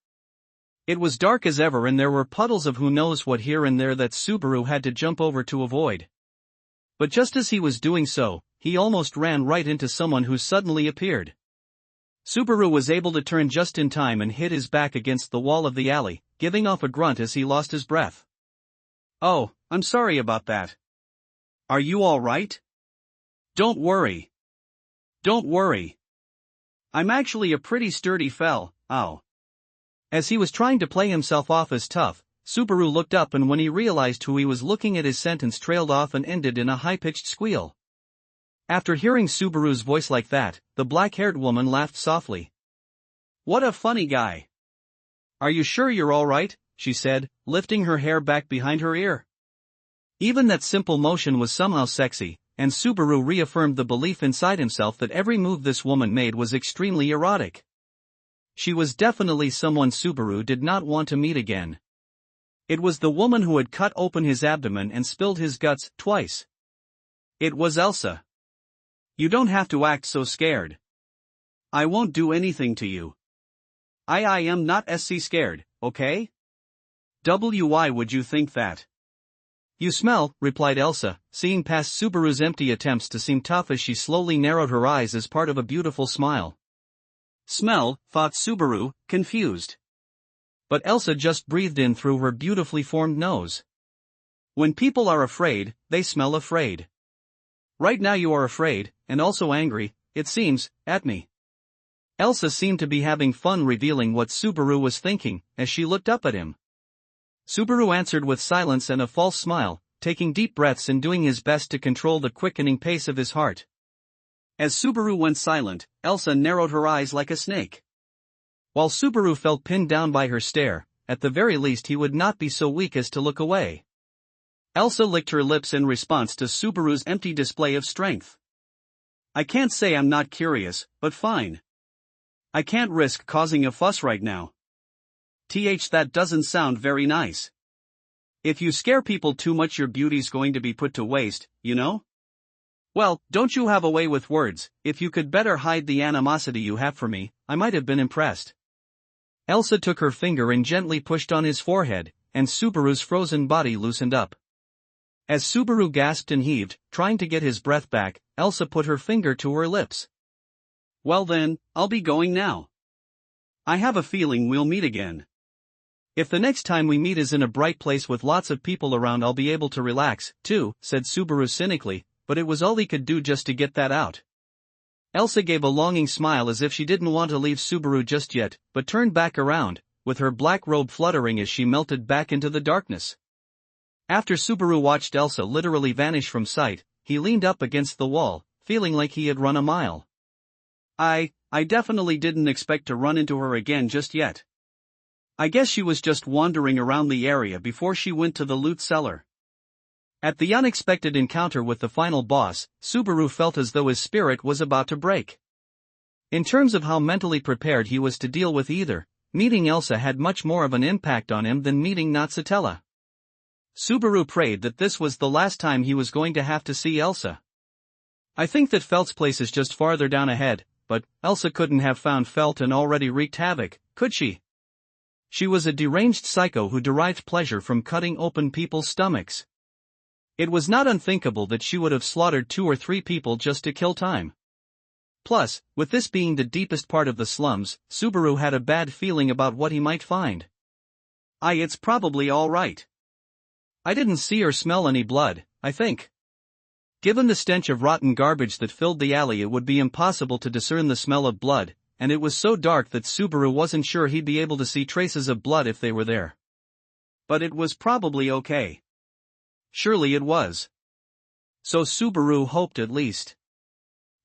It was dark as ever and there were puddles of who knows what here and there that Subaru had to jump over to avoid. But just as he was doing so, he almost ran right into someone who suddenly appeared. Subaru was able to turn just in time and hit his back against the wall of the alley, giving off a grunt as he lost his breath. "Oh, I'm sorry about that. Are you all right?" "Don't worry. Don't worry. I'm actually a pretty sturdy fell, ow." As he was trying to play himself off as tough, Subaru looked up and when he realized who he was looking at his sentence trailed off and ended in a high-pitched squeal. After hearing Subaru's voice like that, the black-haired woman laughed softly. "What a funny guy. Are you sure you're all right?" she said, lifting her hair back behind her ear. Even that simple motion was somehow sexy, and Subaru reaffirmed the belief inside himself that every move this woman made was extremely erotic. She was definitely someone Subaru did not want to meet again. It was the woman who had cut open his abdomen and spilled his guts twice. It was Elsa. "You don't have to act so scared. I won't do anything to you. I am not scared, okay? Why would you think that?" "You smell," replied Elsa, seeing past Subaru's empty attempts to seem tough as she slowly narrowed her eyes as part of a beautiful smile. "Smell," thought Subaru, confused. But Elsa just breathed in through her beautifully formed nose. "When people are afraid, they smell afraid. Right now you are afraid, and also angry, it seems, at me." Elsa seemed to be having fun revealing what Subaru was thinking, as she looked up at him. Subaru answered with silence and a false smile, taking deep breaths and doing his best to control the quickening pace of his heart. As Subaru went silent, Elsa narrowed her eyes like a snake. While Subaru felt pinned down by her stare, at the very least he would not be so weak as to look away. Elsa licked her lips in response to Subaru's empty display of strength. "I can't say I'm not curious, but fine. I can't risk causing a fuss right now. That doesn't sound very nice. If you scare people too much your beauty's going to be put to waste, you know? Well, don't you have a way with words. If you could better hide the animosity you have for me, I might have been impressed." Elsa took her finger and gently pushed on his forehead, and Subaru's frozen body loosened up. As Subaru gasped and heaved, trying to get his breath back, Elsa put her finger to her lips. "Well then, I'll be going now. I have a feeling we'll meet again. If the next time we meet is in a bright place with lots of people around I'll be able to relax, too," said Subaru cynically, but it was all he could do just to get that out. Elsa gave a longing smile as if she didn't want to leave Subaru just yet, but turned back around, with her black robe fluttering as she melted back into the darkness. After Subaru watched Elsa literally vanish from sight, he leaned up against the wall, feeling like he had run a mile. I definitely didn't expect to run into her again just yet. I guess she was just wandering around the area before she went to the loot cellar." At the unexpected encounter with the final boss, Subaru felt as though his spirit was about to break. In terms of how mentally prepared he was to deal with either, meeting Elsa had much more of an impact on him than meeting Natsutella. Subaru prayed that this was the last time he was going to have to see Elsa. I think that Felt's place is just farther down ahead, but Elsa couldn't have found Felt and already wreaked havoc, could she? She was a deranged psycho who derived pleasure from cutting open people's stomachs. It was not unthinkable that she would have slaughtered 2 or 3 people just to kill time. Plus, with this being the deepest part of the slums, Subaru had a bad feeling about what he might find. It's probably all right. I didn't see or smell any blood, I think. Given the stench of rotten garbage that filled the alley, it would be impossible to discern the smell of blood, and it was so dark that Subaru wasn't sure he'd be able to see traces of blood if they were there. But it was probably okay. Surely it was. So Subaru hoped at least.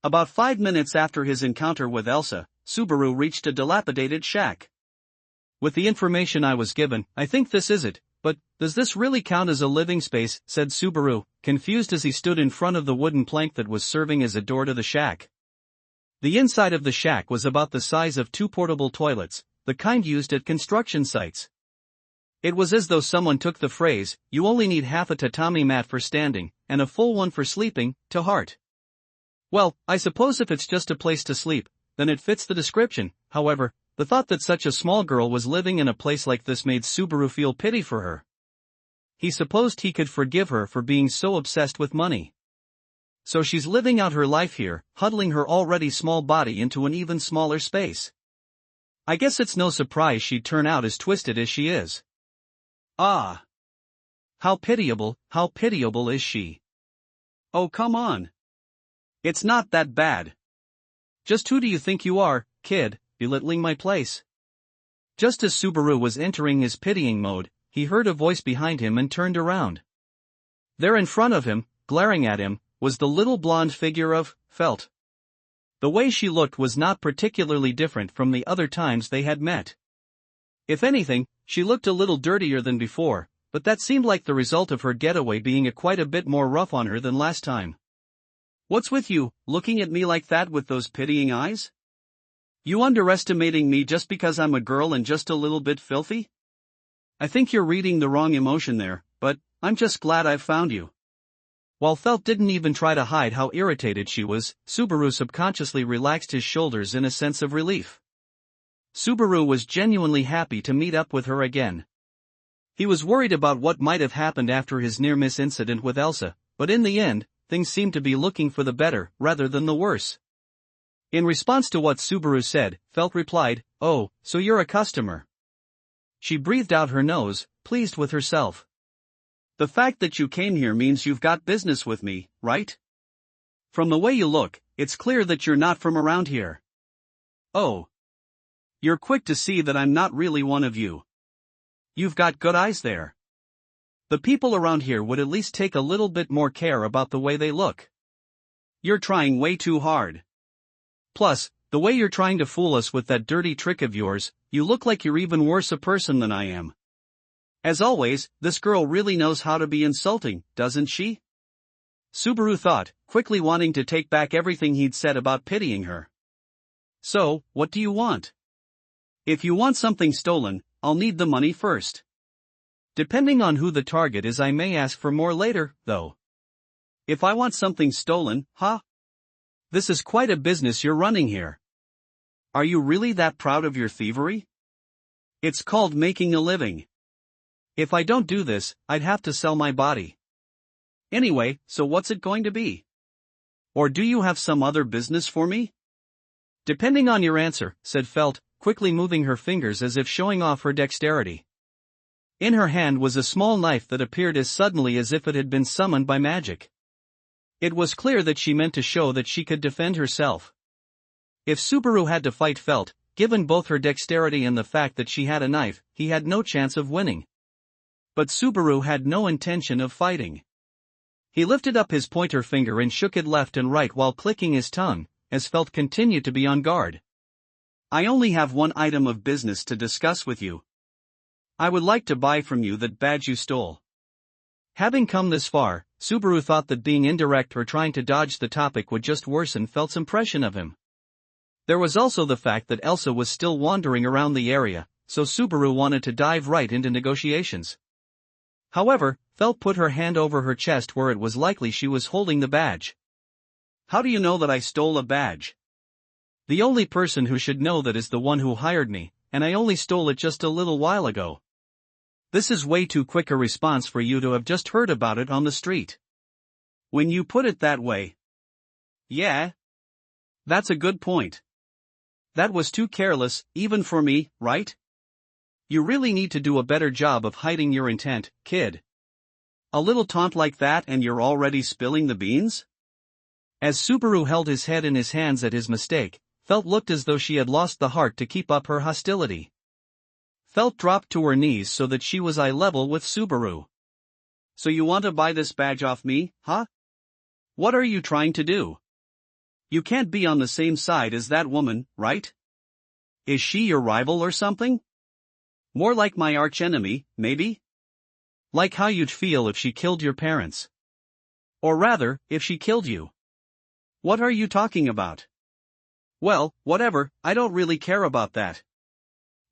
About 5 minutes after his encounter with Elsa, Subaru reached a dilapidated shack. With the information I was given, I think this is it, but does this really count as a living space? Said Subaru, confused as he stood in front of the wooden plank that was serving as a door to the shack. The inside of the shack was about the size of 2 portable toilets, the kind used at construction sites. It was as though someone took the phrase, "You only need half a tatami mat for standing, and a full one for sleeping," to heart. Well, I suppose if it's just a place to sleep, then it fits the description. However, the thought that such a small girl was living in a place like this made Subaru feel pity for her. He supposed he could forgive her for being so obsessed with money. So she's living out her life here, huddling her already small body into an even smaller space. I guess it's no surprise she'd turn out as twisted as she is. Ah! How pitiable is she? Oh, come on. It's not that bad. Just who do you think you are, kid, belittling my place? Just as Subaru was entering his pitying mode, he heard a voice behind him and turned around. There in front of him, glaring at him, was the little blonde figure of Felt. The way she looked was not particularly different from the other times they had met. If anything, she looked a little dirtier than before, but that seemed like the result of her getaway being quite a bit more rough on her than last time. What's with you, looking at me like that with those pitying eyes? You underestimating me just because I'm a girl and just a little bit filthy? I think you're reading the wrong emotion there, but I'm just glad I've found you. While Felt didn't even try to hide how irritated she was, Subaru subconsciously relaxed his shoulders in a sense of relief. Subaru was genuinely happy to meet up with her again. He was worried about what might have happened after his near-miss incident with Elsa, but in the end, things seemed to be looking for the better rather than the worse. In response to what Subaru said, Felt replied, "Oh, so you're a customer." She breathed out her nose, pleased with herself. "The fact that you came here means you've got business with me, right? From the way you look, it's clear that you're not from around here." "Oh. You're quick to see that I'm not really one of you. You've got good eyes there. The people around here would at least take a little bit more care about the way they look. You're trying way too hard. Plus, the way you're trying to fool us with that dirty trick of yours, you look like you're even worse a person than I am. As always, this girl really knows how to be insulting, doesn't she?" Subaru thought, quickly wanting to take back everything he'd said about pitying her. "So, what do you want?" "If you want something stolen, I'll need the money first. Depending on who the target is, I may ask for more later, though." "If I want something stolen, huh? This is quite a business you're running here. Are you really that proud of your thievery? It's called making a living. If I don't do this, I'd have to sell my body. Anyway, so what's it going to be? Or do you have some other business for me?" "Depending on your answer," said Felt, quickly moving her fingers as if showing off her dexterity. In her hand was a small knife that appeared as suddenly as if it had been summoned by magic. It was clear that she meant to show that she could defend herself. If Subaru had to fight Felt, given both her dexterity and the fact that she had a knife, he had no chance of winning. But Subaru had no intention of fighting. He lifted up his pointer finger and shook it left and right while clicking his tongue, as Felt continued to be on guard. "I only have one item of business to discuss with you. I would like to buy from you that badge you stole." Having come this far, Subaru thought that being indirect or trying to dodge the topic would just worsen Felt's impression of him. There was also the fact that Elsa was still wandering around the area, so Subaru wanted to dive right into negotiations. However, Felt put her hand over her chest where it was likely she was holding the badge. "How do you know that I stole a badge?" "The only person who should know that is the one who hired me, and I only stole it just a little while ago. This is way too quick a response for you to have just heard about it on the street." "When you put it that way. Yeah. That's a good point. That was too careless, even for me, right? You really need to do a better job of hiding your intent, kid. A little taunt like that and you're already spilling the beans?" As Subaru held his head in his hands at his mistake, Felt looked as though she had lost the heart to keep up her hostility. Felt dropped to her knees so that she was eye level with Subaru. So you want to buy this badge off me, huh? What are you trying to do? You can't be on the same side as that woman, right? Is she your rival or something? More like my archenemy, maybe? Like how you'd feel if she killed your parents. Or rather, if she killed you. What are you talking about? Well, whatever, I don't really care about that.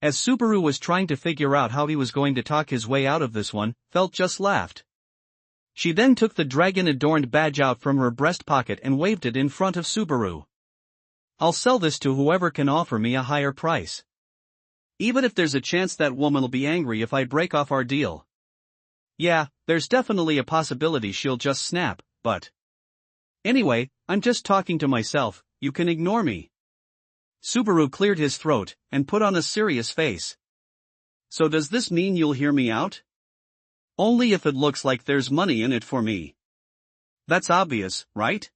As Subaru was trying to figure out how he was going to talk his way out of this one, Felt just laughed. She then took the dragon-adorned badge out from her breast pocket and waved it in front of Subaru. I'll sell this to whoever can offer me a higher price. Even if there's a chance that woman'll be angry if I break off our deal. Yeah, there's definitely a possibility she'll just snap, but... Anyway, I'm just talking to myself, you can ignore me. Subaru cleared his throat and put on a serious face. So does this mean you'll hear me out? Only if it looks like there's money in it for me. That's obvious, right?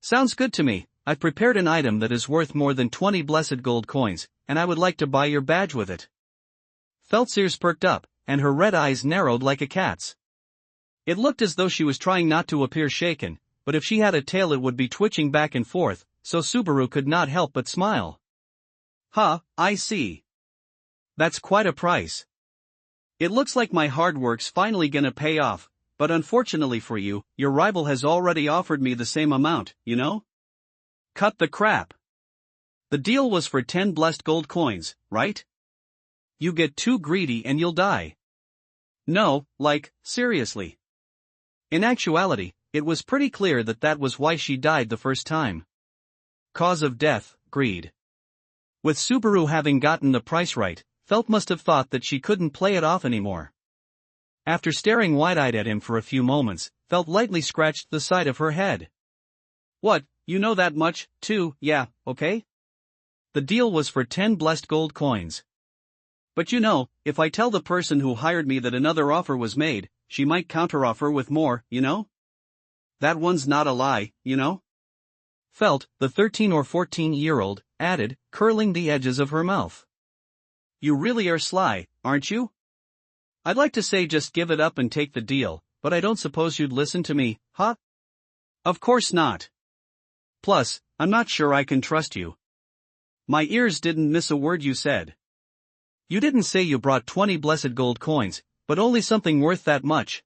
Sounds good to me. I've prepared an item that is worth more than 20 blessed gold coins, and I would like to buy your badge with it. Felt's ears perked up, and her red eyes narrowed like a cat's. It looked as though she was trying not to appear shaken, but if she had a tail it would be twitching back and forth, so Subaru could not help but smile. Huh, I see. That's quite a price. It looks like my hard work's finally gonna pay off, but unfortunately for you, your rival has already offered me the same amount, you know? Cut the crap. The deal was for 10 blessed gold coins, right? You get too greedy and you'll die. No, like, seriously. In actuality, it was pretty clear that that was why she died the first time. Cause of death, greed. With Subaru having gotten the price right, Felt must have thought that she couldn't play it off anymore. After staring wide-eyed at him for a few moments, Felt lightly scratched the side of her head. What, you know that much, too, yeah, okay? The deal was for 10 blessed gold coins. But you know, if I tell the person who hired me that another offer was made, she might counteroffer with more, you know? That one's not a lie, you know? Felt, the 13 or 14-year-old, added, curling the edges of her mouth. You really are sly, aren't you? I'd like to say just give it up and take the deal, but I don't suppose you'd listen to me, huh? Of course not. Plus, I'm not sure I can trust you. My ears didn't miss a word you said. You didn't say you brought 20 blessed gold coins, but only something worth that much.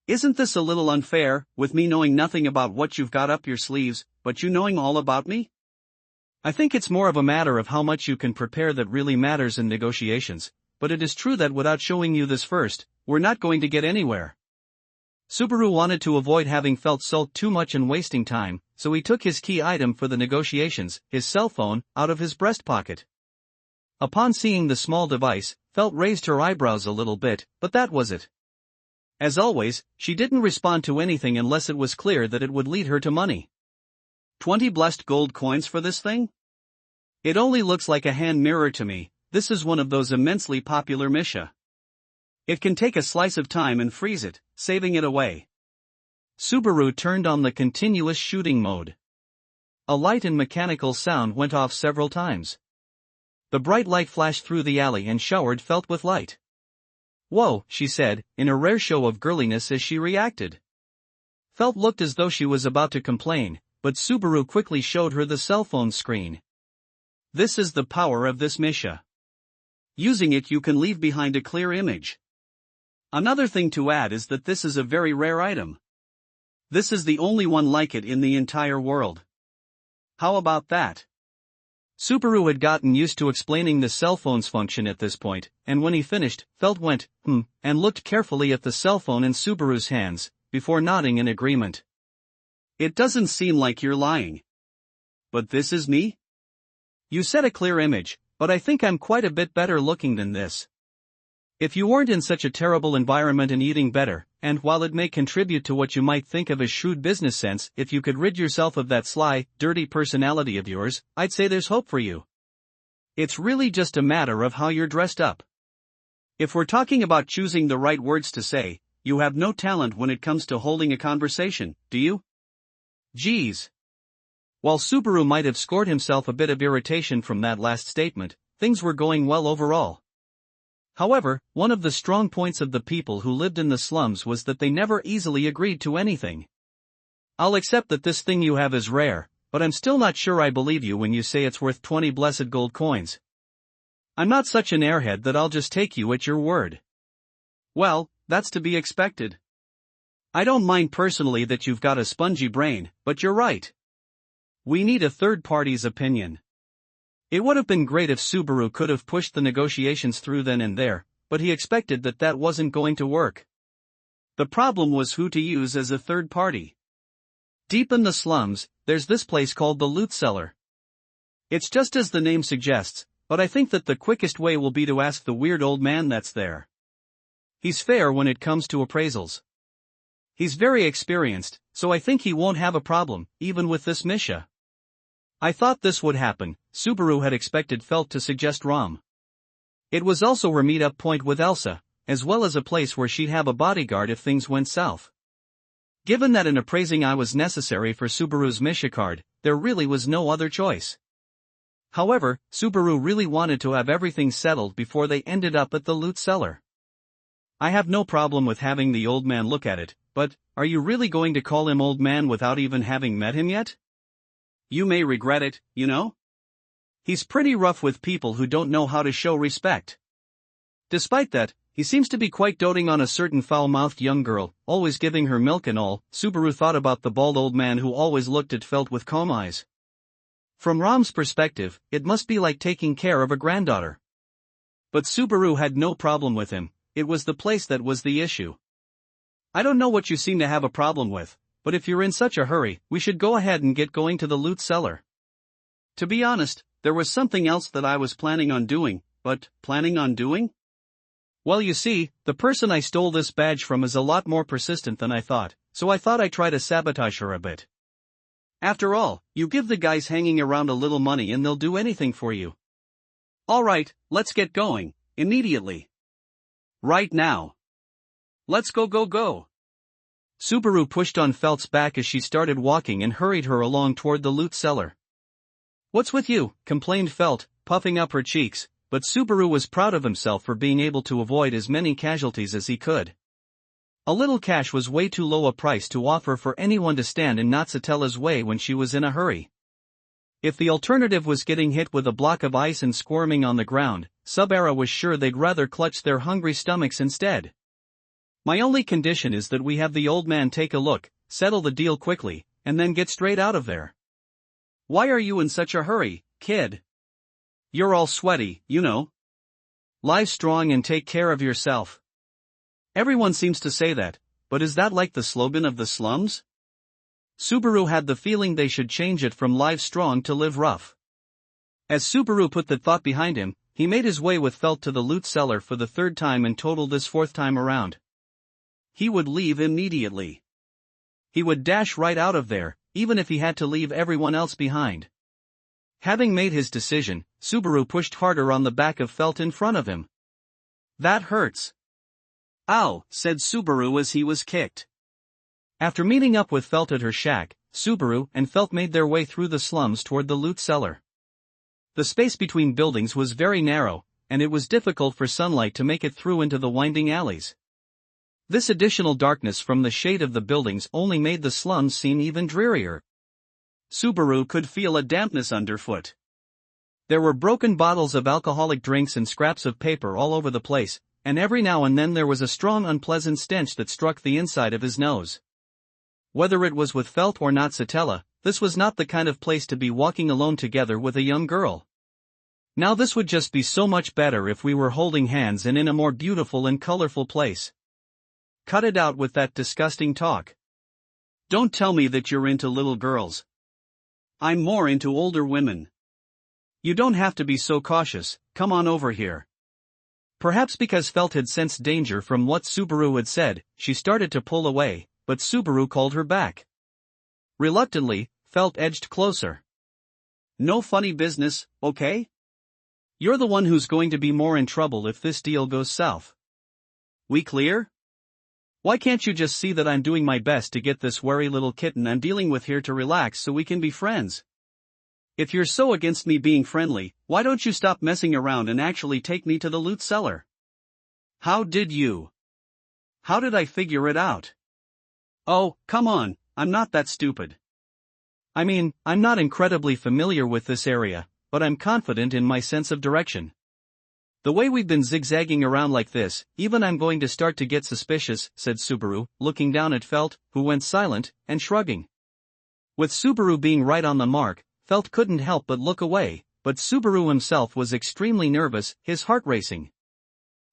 Isn't this a little unfair, with me knowing nothing about what you've got up your sleeves, but you knowing all about me? I think it's more of a matter of how much you can prepare that really matters in negotiations, but it is true that without showing you this first, we're not going to get anywhere. Subaru wanted to avoid having Felt sulk too much and wasting time, so he took his key item for the negotiations, his cell phone, out of his breast pocket. Upon seeing the small device, Felt raised her eyebrows a little bit, but that was it. As always, she didn't respond to anything unless it was clear that it would lead her to money. 20 blessed gold coins for this thing? It only looks like a hand mirror to me. This is one of those immensely popular Misha. It can take a slice of time and freeze it, saving it away. Subaru turned on the continuous shooting mode. A light and mechanical sound went off several times. The bright light flashed through the alley and showered Felt with light. Whoa, she said, in a rare show of girliness as she reacted. Felt looked as though she was about to complain, but Subaru quickly showed her the cell phone screen. This is the power of this Misha. Using it you can leave behind a clear image. Another thing to add is that this is a very rare item. This is the only one like it in the entire world. How about that? Subaru had gotten used to explaining the cell phone's function at this point, and when he finished, Felt went, and looked carefully at the cell phone in Subaru's hands, before nodding in agreement. It doesn't seem like you're lying. But this is me? You said a clear image, but I think I'm quite a bit better looking than this. If you weren't in such a terrible environment and eating better, and while it may contribute to what you might think of as shrewd business sense, if you could rid yourself of that sly, dirty personality of yours, I'd say there's hope for you. It's really just a matter of how you're dressed up. If we're talking about choosing the right words to say, you have no talent when it comes to holding a conversation, do you? Geez. While Subaru might have scored himself a bit of irritation from that last statement, things were going well overall. However, one of the strong points of the people who lived in the slums was that they never easily agreed to anything. I'll accept that this thing you have is rare, but I'm still not sure I believe you when you say it's worth 20 blessed gold coins. I'm not such an airhead that I'll just take you at your word. Well, that's to be expected. I don't mind personally that you've got a spongy brain, but you're right. We need a third party's opinion. It would have been great if Subaru could have pushed the negotiations through then and there, but he expected that that wasn't going to work. The problem was who to use as a third party. Deep in the slums, there's this place called the loot cellar. It's just as the name suggests, but I think that the quickest way will be to ask the weird old man that's there. He's fair when it comes to appraisals. He's very experienced, so I think he won't have a problem, even with this Misha. I thought this would happen. Subaru had expected Felt to suggest Rom. It was also her meet-up point with Elsa, as well as a place where she'd have a bodyguard if things went south. Given that an appraising eye was necessary for Subaru's Misha card, there really was no other choice. However, Subaru really wanted to have everything settled before they ended up at the loot cellar. I have no problem with having the old man look at it, but, are you really going to call him old man without even having met him yet? You may regret it, you know? He's pretty rough with people who don't know how to show respect. Despite that, he seems to be quite doting on a certain foul-mouthed young girl, always giving her milk and all. Subaru thought about the bald old man who always looked at Felt with calm eyes. From Rom's perspective, it must be like taking care of a granddaughter. But Subaru had no problem with him, it was the place that was the issue. I don't know what you seem to have a problem with, but if you're in such a hurry, we should go ahead and get going to the loot cellar. To be honest, there was something else that I was planning on doing, but, planning on doing? Well, you see, the person I stole this badge from is a lot more persistent than I thought, so I thought I'd try to sabotage her a bit. After all, you give the guys hanging around a little money and they'll do anything for you. Alright, let's get going, immediately. Right now. Let's go. Subaru pushed on Felt's back as she started walking and hurried her along toward the loot cellar. What's with you? Complained Felt, puffing up her cheeks, but Subaru was proud of himself for being able to avoid as many casualties as he could. A little cash was way too low a price to offer for anyone to stand in Natsutella's way when she was in a hurry. If the alternative was getting hit with a block of ice and squirming on the ground, Subaru was sure they'd rather clutch their hungry stomachs instead. My only condition is that we have the old man take a look, settle the deal quickly, and then get straight out of there. Why are you in such a hurry, kid? You're all sweaty, you know. Live strong and take care of yourself. Everyone seems to say that, but is that like the slogan of the slums? Subaru had the feeling they should change it from live strong to live rough. As Subaru put that thought behind him, he made his way with Felt to the loot cellar for the third time in total this fourth time around. He would leave immediately. He would dash right out of there, even if he had to leave everyone else behind. Having made his decision, Subaru pushed harder on the back of Felt in front of him. That hurts. Ow, said Subaru as he was kicked. After meeting up with Felt at her shack, Subaru and Felt made their way through the slums toward the loot cellar. The space between buildings was very narrow, and it was difficult for sunlight to make it through into the winding alleys. This additional darkness from the shade of the buildings only made the slums seem even drearier. Subaru could feel a dampness underfoot. There were broken bottles of alcoholic drinks and scraps of paper all over the place, and every now and then there was a strong unpleasant stench that struck the inside of his nose. Whether it was with Felt or Natsutella, this was not the kind of place to be walking alone together with a young girl. Now this would just be so much better if we were holding hands and in a more beautiful and colorful place. Cut it out with that disgusting talk. Don't tell me that you're into little girls. I'm more into older women. You don't have to be so cautious, come on over here. Perhaps because Felt had sensed danger from what Subaru had said, she started to pull away, but Subaru called her back. Reluctantly, Felt edged closer. No funny business, okay? You're the one who's going to be more in trouble if this deal goes south. We clear? Why can't you just see that I'm doing my best to get this wary little kitten I'm dealing with here to relax so we can be friends? If you're so against me being friendly, why don't you stop messing around and actually take me to the loot cellar? How did I figure it out? Oh, come on, I'm not that stupid. I mean, I'm not incredibly familiar with this area, but I'm confident in my sense of direction. The way we've been zigzagging around like this, even I'm going to start to get suspicious, said Subaru, looking down at Felt, who went silent, and shrugging. With Subaru being right on the mark, Felt couldn't help but look away, but Subaru himself was extremely nervous, his heart racing.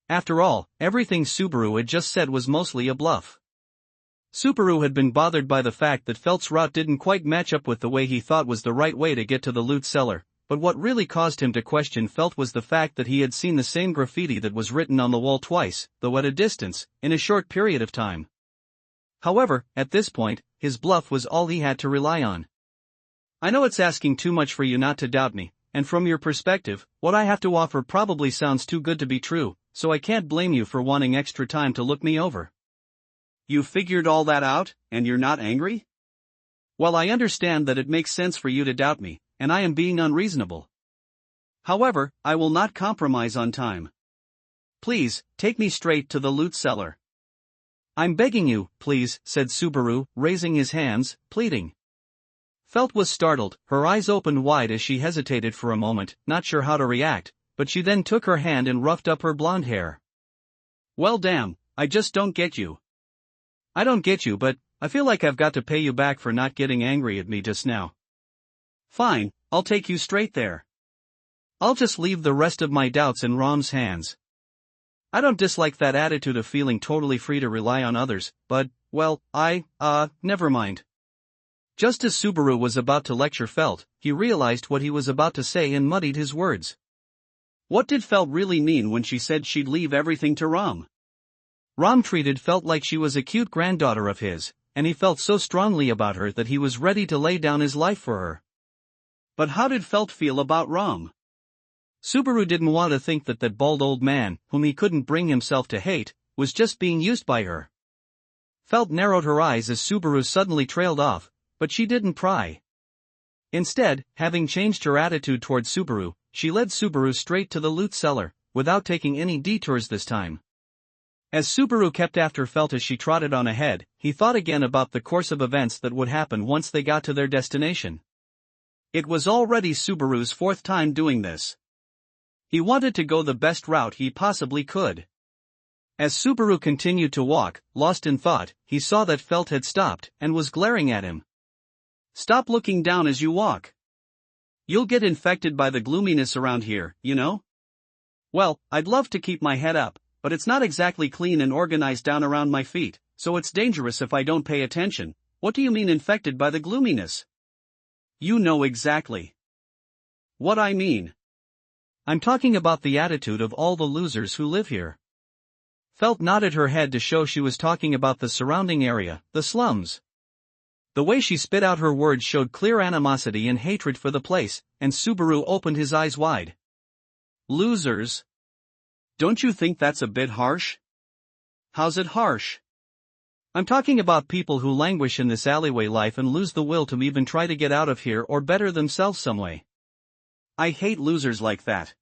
After all, everything Subaru had just said was mostly a bluff. Subaru had been bothered by the fact that Felt's route didn't quite match up with the way he thought was the right way to get to the loot cellar, but what really caused him to question Felt was the fact that he had seen the same graffiti that was written on the wall twice, though at a distance, in a short period of time. However, at this point, his bluff was all he had to rely on. I know it's asking too much for you not to doubt me, and from your perspective, what I have to offer probably sounds too good to be true, so I can't blame you for wanting extra time to look me over. You figured all that out, and you're not angry? Well, I understand that it makes sense for you to doubt me, and I am being unreasonable. However, I will not compromise on time. Please, take me straight to the loot cellar. I'm begging you, please, said Subaru, raising his hands, pleading. Felt was startled, her eyes opened wide as she hesitated for a moment, not sure how to react, but she then took her hand and roughed up her blonde hair. Well damn, I just don't get you. I don't get you, but I feel like I've got to pay you back for not getting angry at me just now. Fine, I'll take you straight there. I'll just leave the rest of my doubts in Rom's hands. I don't dislike that attitude of feeling totally free to rely on others, but, well, never mind. Just as Subaru was about to lecture Felt, he realized what he was about to say and muddied his words. What did Felt really mean when she said she'd leave everything to Rom? Rom treated Felt like she was a cute granddaughter of his, and he felt so strongly about her that he was ready to lay down his life for her. But how did Felt feel about Rom? Subaru didn't want to think that that bald old man, whom he couldn't bring himself to hate, was just being used by her. Felt narrowed her eyes as Subaru suddenly trailed off, but she didn't pry. Instead, having changed her attitude toward Subaru, she led Subaru straight to the loot cellar, without taking any detours this time. As Subaru kept after Felt as she trotted on ahead, he thought again about the course of events that would happen once they got to their destination. It was already Subaru's fourth time doing this. He wanted to go the best route he possibly could. As Subaru continued to walk, lost in thought, he saw that Felt had stopped and was glaring at him. Stop looking down as you walk. You'll get infected by the gloominess around here, you know? Well, I'd love to keep my head up, but it's not exactly clean and organized down around my feet, so it's dangerous if I don't pay attention. What do you mean infected by the gloominess? You know exactly what I mean. I'm talking about the attitude of all the losers who live here. Felt nodded her head to show she was talking about the surrounding area, the slums. The way she spit out her words showed clear animosity and hatred for the place, and Subaru opened his eyes wide. Losers? Don't you think that's a bit harsh? How's it harsh? I'm talking about people who languish in this alleyway life and lose the will to even try to get out of here or better themselves some way. I hate losers like that.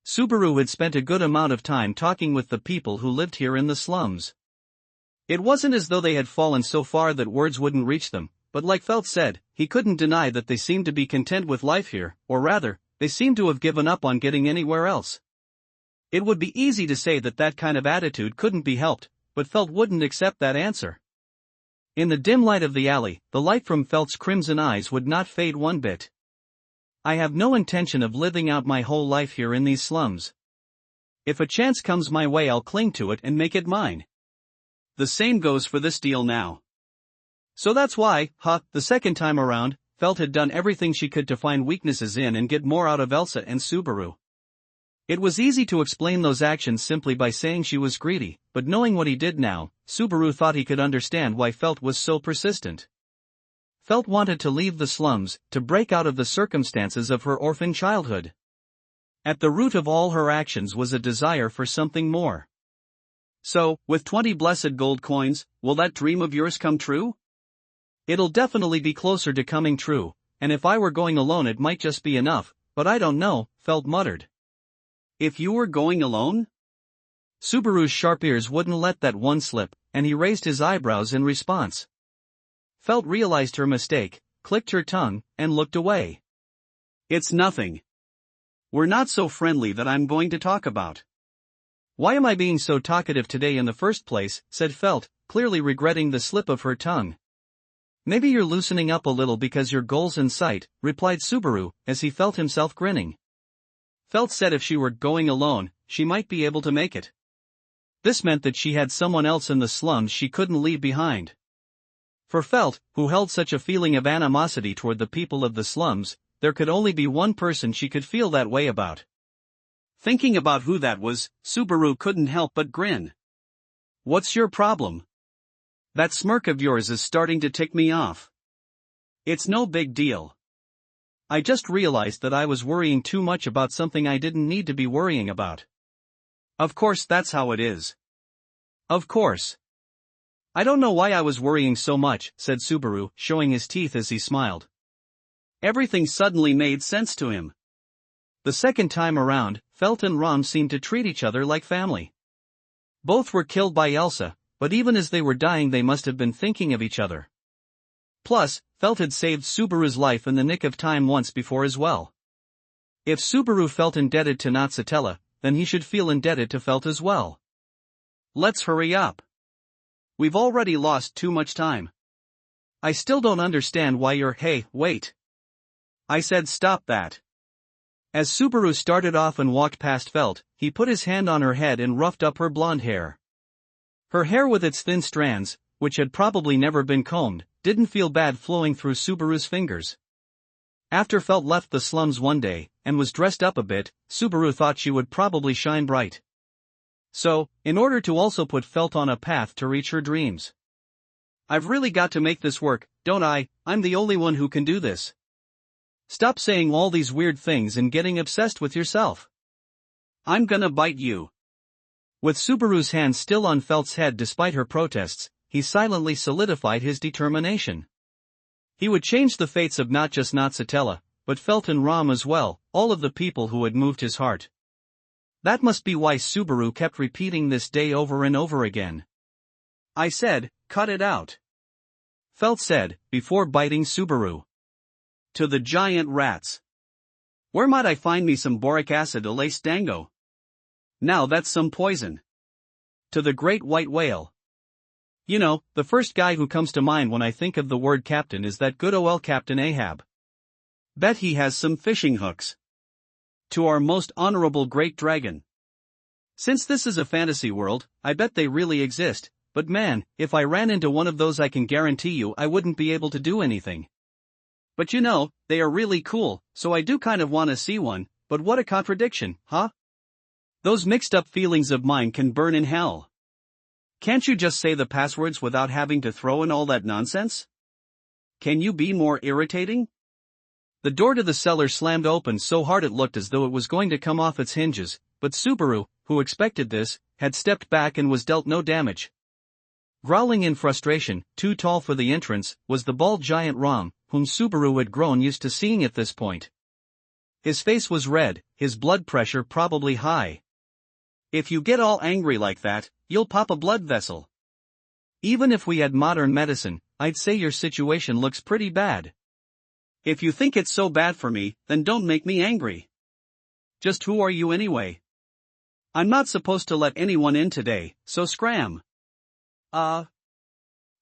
Subaru had spent a good amount of time talking with the people who lived here in the slums. It wasn't as though they had fallen so far that words wouldn't reach them, but like Felt said, he couldn't deny that they seemed to be content with life here, or rather, they seemed to have given up on getting anywhere else. It would be easy to say that that kind of attitude couldn't be helped, but Felt wouldn't accept that answer. In the dim light of the alley, the light from Felt's crimson eyes would not fade one bit. I have no intention of living out my whole life here in these slums. If a chance comes my way, I'll cling to it and make it mine. The same goes for this deal now. So that's why, the second time around, Felt had done everything she could to find weaknesses in and get more out of Elsa and Subaru. It was easy to explain those actions simply by saying she was greedy, but knowing what he did now, Subaru thought he could understand why Felt was so persistent. Felt wanted to leave the slums, to break out of the circumstances of her orphan childhood. At the root of all her actions was a desire for something more. So, with 20 blessed gold coins, will that dream of yours come true? It'll definitely be closer to coming true, and if I were going alone it might just be enough, but I don't know, Felt muttered. If you were going alone? Subaru's sharp ears wouldn't let that one slip, and he raised his eyebrows in response. Felt realized her mistake, clicked her tongue, and looked away. It's nothing. We're not so friendly that I'm going to talk about. Why am I being so talkative today in the first place, said Felt, clearly regretting the slip of her tongue. Maybe you're loosening up a little because your goal's in sight, replied Subaru, as he felt himself grinning. Felt said if she were going alone, she might be able to make it. This meant that she had someone else in the slums she couldn't leave behind. For Felt, who held such a feeling of animosity toward the people of the slums, there could only be one person she could feel that way about. Thinking about who that was, Subaru couldn't help but grin. What's your problem? That smirk of yours is starting to tick me off. It's no big deal. I just realized that I was worrying too much about something I didn't need to be worrying about. Of course that's how it is. Of course. I don't know why I was worrying so much, said Subaru, showing his teeth as he smiled. Everything suddenly made sense to him. The second time around, Felt and Rom seemed to treat each other like family. Both were killed by Elsa, but even as they were dying they must have been thinking of each other. Plus, Felt had saved Subaru's life in the nick of time once before as well. If Subaru felt indebted to Natsutella, then he should feel indebted to Felt as well. Let's hurry up. We've already lost too much time. I still don't understand why you're— Hey, wait. I said stop that. As Subaru started off and walked past Felt, he put his hand on her head and roughed up her blonde hair. Her hair with its thin strands, which had probably never been combed, didn't feel bad flowing through Subaru's fingers. After Felt left the slums one day, and was dressed up a bit, Subaru thought she would probably shine bright. So, in order to also put Felt on a path to reach her dreams. I've really got to make this work, don't I? I'm the only one who can do this. Stop saying all these weird things and getting obsessed with yourself. I'm gonna bite you. With Subaru's hand still on Felt's head despite her protests, he silently solidified his determination. He would change the fates of not just Natsutella, but Felt and Rom as well, all of the people who had moved his heart. That must be why Subaru kept repeating this day over and over again. I said, cut it out. Felt said, before biting Subaru. To the giant rats. Where might I find me some boric acid laced dango? Now that's some poison. To the great white whale. You know, the first guy who comes to mind when I think of the word captain is that good old Captain Ahab. Bet he has some fishing hooks. To our most honorable great dragon. Since this is a fantasy world, I bet they really exist, but man, if I ran into one of those I can guarantee you I wouldn't be able to do anything. But you know, they are really cool, so I do kind of want to see one, but what a contradiction, huh? Those mixed up feelings of mine can burn in hell. Can't you just say the passwords without having to throw in all that nonsense? Can you be more irritating? The door to the cellar slammed open so hard it looked as though it was going to come off its hinges, but Subaru, who expected this, had stepped back and was dealt no damage. Growling in frustration, too tall for the entrance, was the bald giant Rom, whom Subaru had grown used to seeing at this point. His face was red, his blood pressure probably high. If you get all angry like that, you'll pop a blood vessel. Even if we had modern medicine, I'd say your situation looks pretty bad. If you think it's so bad for me, then don't make me angry. Just who are you anyway? I'm not supposed to let anyone in today, so scram.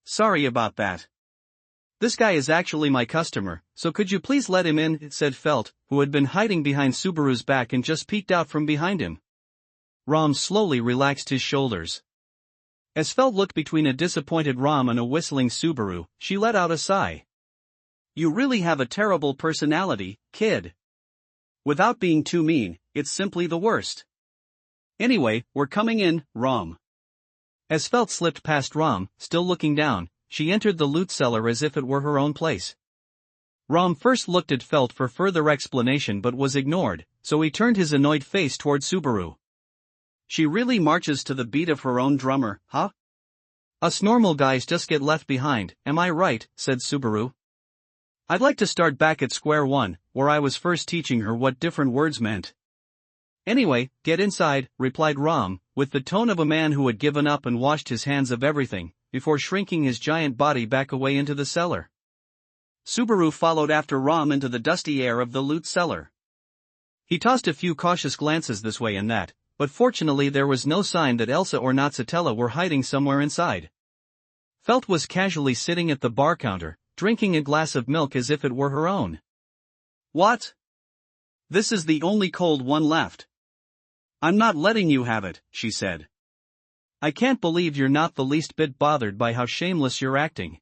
Sorry about that. This guy is actually my customer, so could you please let him in, said Felt, who had been hiding behind Subaru's back and just peeked out from behind him. Rom slowly relaxed his shoulders. As Felt looked between a disappointed Rom and a whistling Subaru, she let out a sigh. You really have a terrible personality, kid. Without being too mean, it's simply the worst. Anyway, we're coming in, Rom. As Felt slipped past Rom, still looking down, she entered the loot cellar as if it were her own place. Rom first looked at Felt for further explanation but was ignored, so he turned his annoyed face toward Subaru. She really marches to the beat of her own drummer, huh? Us normal guys just get left behind, am I right, said Subaru. I'd like to start back at square one, where I was first teaching her what different words meant. Anyway, get inside, replied Ram, with the tone of a man who had given up and washed his hands of everything, before shrinking his giant body back away into the cellar. Subaru followed after Ram into the dusty air of the loot cellar. He tossed a few cautious glances this way and that, but fortunately there was no sign that Elsa or Natsutella were hiding somewhere inside. Felt was casually sitting at the bar counter, drinking a glass of milk as if it were her own. What? This is the only cold one left. I'm not letting you have it, she said. I can't believe you're not the least bit bothered by how shameless you're acting.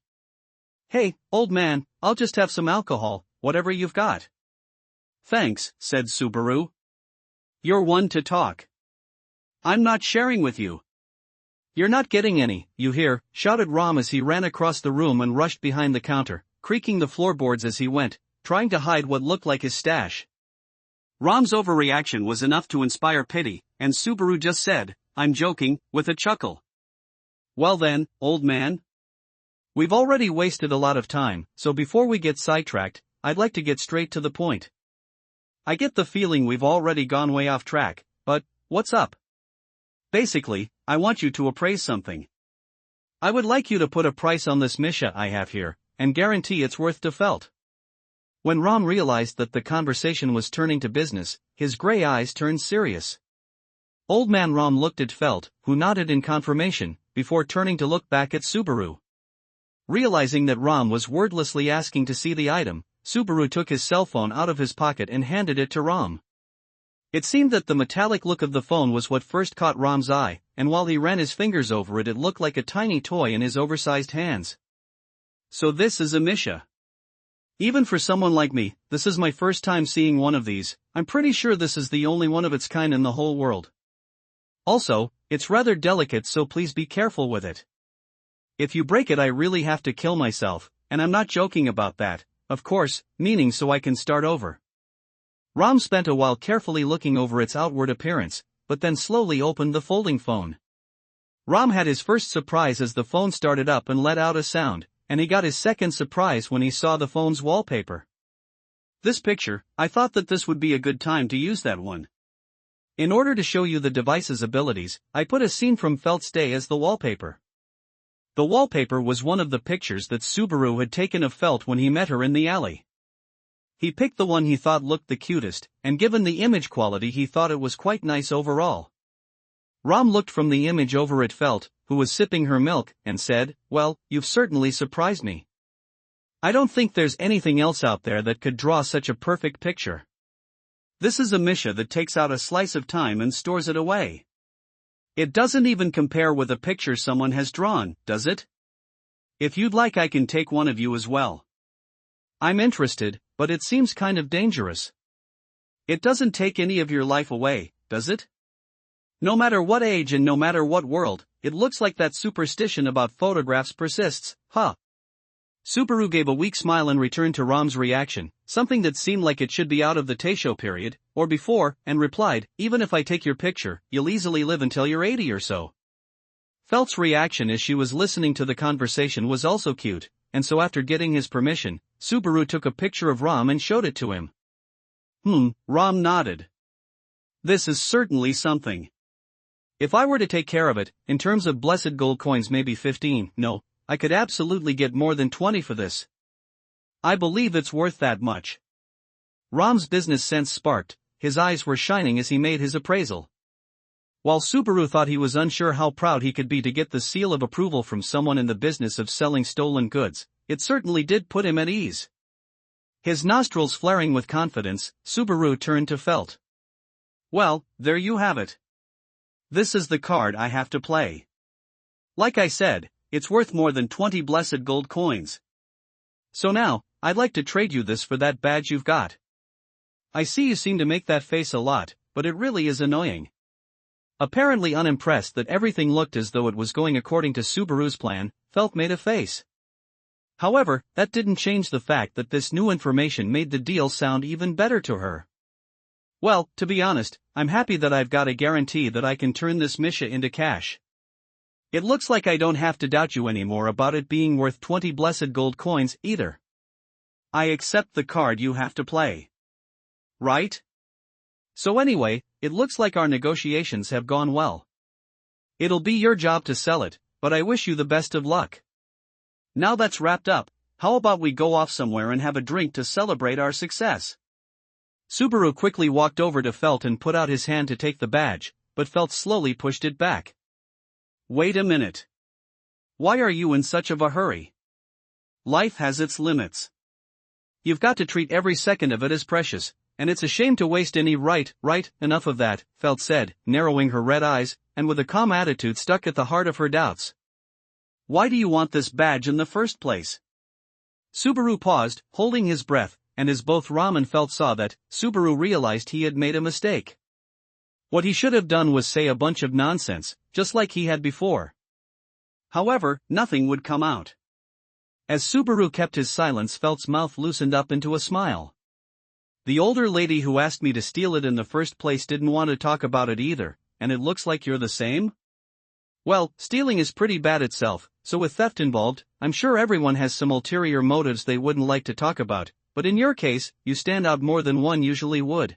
Hey, old man, I'll just have some alcohol, whatever you've got. Thanks, said Subaru. You're one to talk. I'm not sharing with you. You're not getting any, you hear, shouted Ram as he ran across the room and rushed behind the counter, creaking the floorboards as he went, trying to hide what looked like his stash. Ram's overreaction was enough to inspire pity, and Subaru just said, I'm joking, with a chuckle. Well then, old man. We've already wasted a lot of time, so before we get sidetracked, I'd like to get straight to the point. I get the feeling we've already gone way off track, but, what's up? Basically, I want you to appraise something. I would like you to put a price on this Misha I have here, and guarantee it's worth to felt. When Ram realized that the conversation was turning to business, his gray eyes turned serious. Old man Ram looked at Felt, who nodded in confirmation, before turning to look back at Subaru. Realizing that Ram was wordlessly asking to see the item, Subaru took his cell phone out of his pocket and handed it to Ram. It seemed that the metallic look of the phone was what first caught Ram's eye, and while he ran his fingers over it, it looked like a tiny toy in his oversized hands. So this is a Misha. Even for someone like me, this is my first time seeing one of these. I'm pretty sure this is the only one of its kind in the whole world. Also, it's rather delicate, so please be careful with it. If you break it, I really have to kill myself, and I'm not joking about that, of course, meaning so I can start over. Ram spent a while carefully looking over its outward appearance, but then slowly opened the folding phone. Ram had his first surprise as the phone started up and let out a sound, and he got his second surprise when he saw the phone's wallpaper. This picture, I thought that this would be a good time to use that one. In order to show you the device's abilities, I put a scene from Felt's day as the wallpaper. The wallpaper was one of the pictures that Subaru had taken of Felt when he met her in the alley. He picked the one he thought looked the cutest, and given the image quality he thought it was quite nice overall. Ram looked from the image over at Felt, who was sipping her milk, and said, well, you've certainly surprised me. I don't think there's anything else out there that could draw such a perfect picture. This is a Misha that takes out a slice of time and stores it away. It doesn't even compare with a picture someone has drawn, does it? If you'd like, I can take one of you as well. I'm interested, but it seems kind of dangerous. It doesn't take any of your life away, does it? No matter what age and no matter what world, it looks like that superstition about photographs persists, huh? Subaru gave a weak smile and returned to Ram's reaction, something that seemed like it should be out of the Taisho period, or before, and replied, even if I take your picture, you'll easily live until you're 80 or so. Felt's reaction as she was listening to the conversation was also cute, and so after getting his permission, Subaru took a picture of Ram and showed it to him. Ram nodded. This is certainly something. If I were to take care of it, in terms of blessed gold coins, maybe 15, no, I could absolutely get more than 20 for this. I believe it's worth that much. Ram's business sense sparked, his eyes were shining as he made his appraisal. While Subaru thought he was unsure how proud he could be to get the seal of approval from someone in the business of selling stolen goods, it certainly did put him at ease. His nostrils flaring with confidence, Subaru turned to Felt. Well, there you have it. This is the card I have to play. Like I said, it's worth more than 20 blessed gold coins. So now, I'd like to trade you this for that badge you've got. I see you seem to make that face a lot, but it really is annoying. Apparently unimpressed that everything looked as though it was going according to Subaru's plan, Felt made a face. However, that didn't change the fact that this new information made the deal sound even better to her. Well, to be honest, I'm happy that I've got a guarantee that I can turn this Misha into cash. It looks like I don't have to doubt you anymore about it being worth 20 blessed gold coins either. I accept the card you have to play. Right? So anyway, it looks like our negotiations have gone well. It'll be your job to sell it, but I wish you the best of luck. Now that's wrapped up, how about we go off somewhere and have a drink to celebrate our success? Subaru quickly walked over to Felt and put out his hand to take the badge, but Felt slowly pushed it back. Wait a minute. Why are you in such of a hurry? Life has its limits. You've got to treat every second of it as precious, and it's a shame to waste any. Right, enough of that, Felt said, narrowing her red eyes, and with a calm attitude stuck at the heart of her doubts. Why do you want this badge in the first place? Subaru paused, holding his breath, and as both Ram and Felt saw that, Subaru realized he had made a mistake. What he should have done was say a bunch of nonsense, just like he had before. However, nothing would come out. As Subaru kept his silence, Felt's mouth loosened up into a smile. The older lady who asked me to steal it in the first place didn't want to talk about it either, and it looks like you're the same? Well, stealing is pretty bad itself, so with theft involved, I'm sure everyone has some ulterior motives they wouldn't like to talk about, but in your case, you stand out more than one usually would.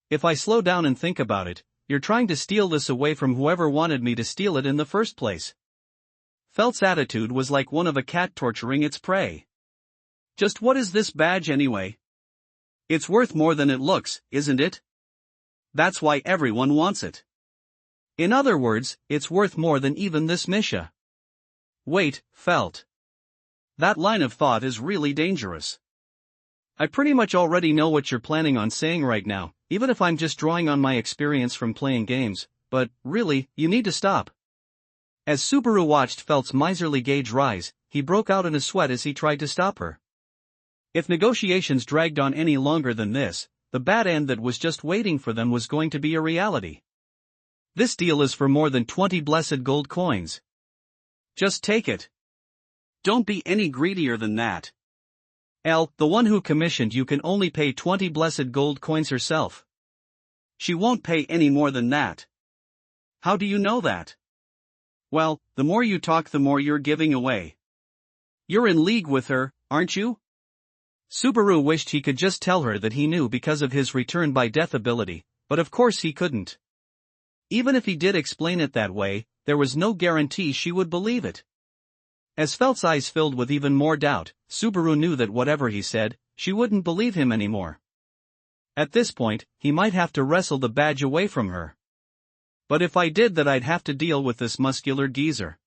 If I slow down and think about it, you're trying to steal this away from whoever wanted me to steal it in the first place. Felt's attitude was like one of a cat torturing its prey. Just what is this badge anyway? It's worth more than it looks, isn't it? That's why everyone wants it. In other words, it's worth more than even this Misha. Wait, Felt. That line of thought is really dangerous. I pretty much already know what you're planning on saying right now, even if I'm just drawing on my experience from playing games, but, really, you need to stop. As Subaru watched Felt's miserly gauge rise, he broke out in a sweat as he tried to stop her. If negotiations dragged on any longer than this, the bad end that was just waiting for them was going to be a reality. This deal is for more than 20 blessed gold coins. Just take it. Don't be any greedier than that. The one who commissioned you can only pay 20 blessed gold coins herself. She won't pay any more than that. How do you know that? Well, the more you talk the more you're giving away. You're in league with her, aren't you? Subaru wished he could just tell her that he knew because of his return by death ability, but of course he couldn't. Even if he did explain it that way, there was no guarantee she would believe it. As Felt's eyes filled with even more doubt, Subaru knew that whatever he said, she wouldn't believe him anymore. At this point, he might have to wrestle the badge away from her. But if I did that, I'd have to deal with this muscular geezer.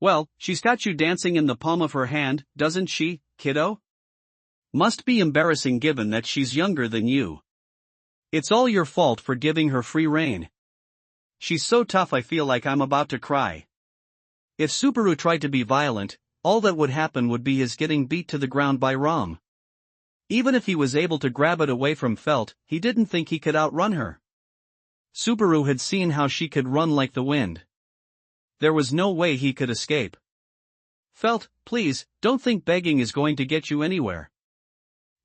Well, she's got you dancing in the palm of her hand, doesn't she, kiddo? Must be embarrassing given that she's younger than you. It's all your fault for giving her free rein. She's so tough I feel like I'm about to cry. If Subaru tried to be violent, all that would happen would be his getting beat to the ground by Ram. Even if he was able to grab it away from Felt, he didn't think he could outrun her. Subaru had seen how she could run like the wind. There was no way he could escape. Felt, please, don't think begging is going to get you anywhere.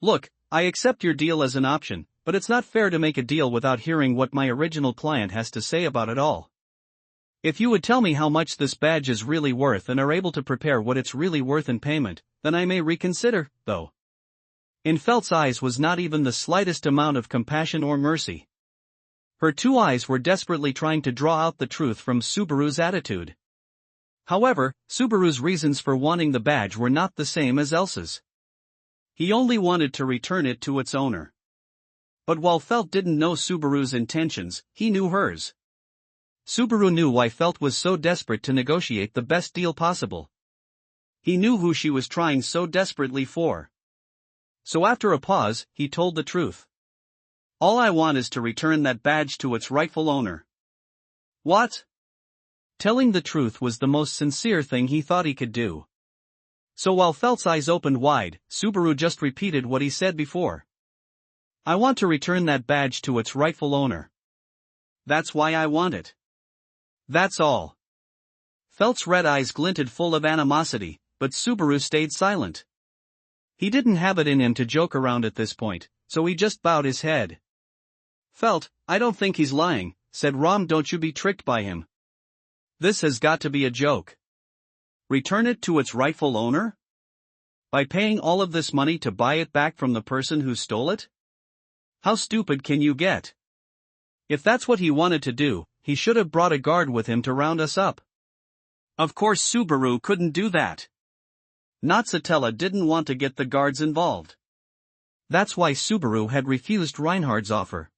Look, I accept your deal as an option, but it's not fair to make a deal without hearing what my original client has to say about it all. If you would tell me how much this badge is really worth and are able to prepare what it's really worth in payment, then I may reconsider, though. In Felt's eyes was not even the slightest amount of compassion or mercy. Her two eyes were desperately trying to draw out the truth from Subaru's attitude. However, Subaru's reasons for wanting the badge were not the same as Elsa's. He only wanted to return it to its owner. But while Felt didn't know Subaru's intentions, he knew hers. Subaru knew why Felt was so desperate to negotiate the best deal possible. He knew who she was trying so desperately for. So after a pause, he told the truth. All I want is to return that badge to its rightful owner. What? Telling the truth was the most sincere thing he thought he could do. So while Felt's eyes opened wide, Subaru just repeated what he said before. I want to return that badge to its rightful owner. That's why I want it. That's all. Felt's red eyes glinted full of animosity, but Subaru stayed silent. He didn't have it in him to joke around at this point, so he just bowed his head. Felt, I don't think he's lying, said Rom. Don't you be tricked by him. This has got to be a joke. Return it to its rightful owner? By paying all of this money to buy it back from the person who stole it? How stupid can you get? If that's what he wanted to do, he should have brought a guard with him to round us up. Of course Subaru couldn't do that. Natsuki didn't want to get the guards involved. That's why Subaru had refused Reinhard's offer.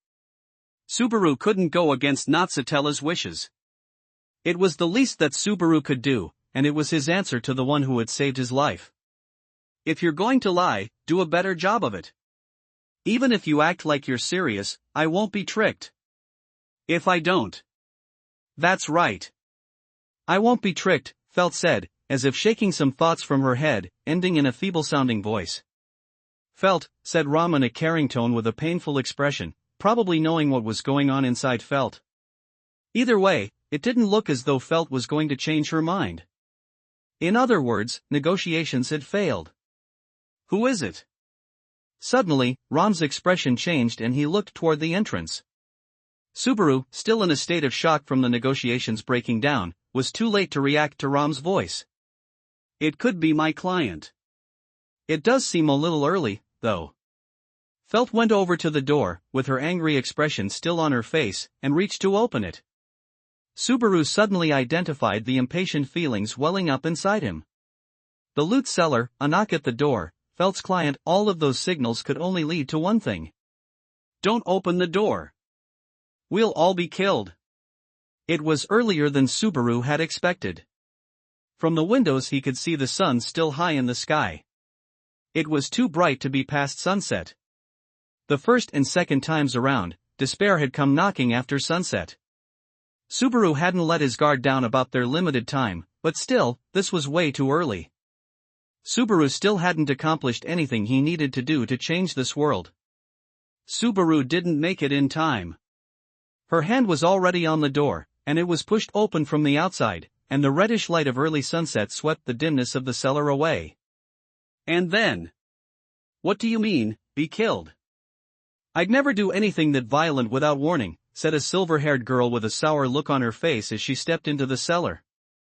Subaru couldn't go against Natsuki's wishes. It was the least that Subaru could do, and it was his answer to the one who had saved his life. If you're going to lie, do a better job of it. Even if you act like you're serious, I won't be tricked. If I don't. That's right. I won't be tricked, Felt said, as if shaking some thoughts from her head, ending in a feeble-sounding voice. Felt, said Rom in a caring tone with a painful expression, probably knowing what was going on inside Felt. Either way, it didn't look as though Felt was going to change her mind. In other words, negotiations had failed. Who is it? Suddenly, Rom's expression changed and he looked toward the entrance. Subaru, still in a state of shock from the negotiations breaking down, was too late to react to Rom's voice. It could be my client. It does seem a little early, though. Felt went over to the door, with her angry expression still on her face, and reached to open it. Subaru suddenly identified the impatient feelings welling up inside him. The loot seller, a knock at the door, Felt's client, all of those signals could only lead to one thing. Don't open the door. We'll all be killed. It was earlier than Subaru had expected. From the windows he could see the sun still high in the sky. It was too bright to be past sunset. The first and second times around, despair had come knocking after sunset. Subaru hadn't let his guard down about their limited time, but still, this was way too early. Subaru still hadn't accomplished anything he needed to do to change this world. Subaru didn't make it in time. Her hand was already on the door, and it was pushed open from the outside, and the reddish light of early sunset swept the dimness of the cellar away. And then? What do you mean, be killed? I'd never do anything that violent without warning, said a silver-haired girl with a sour look on her face as she stepped into the cellar.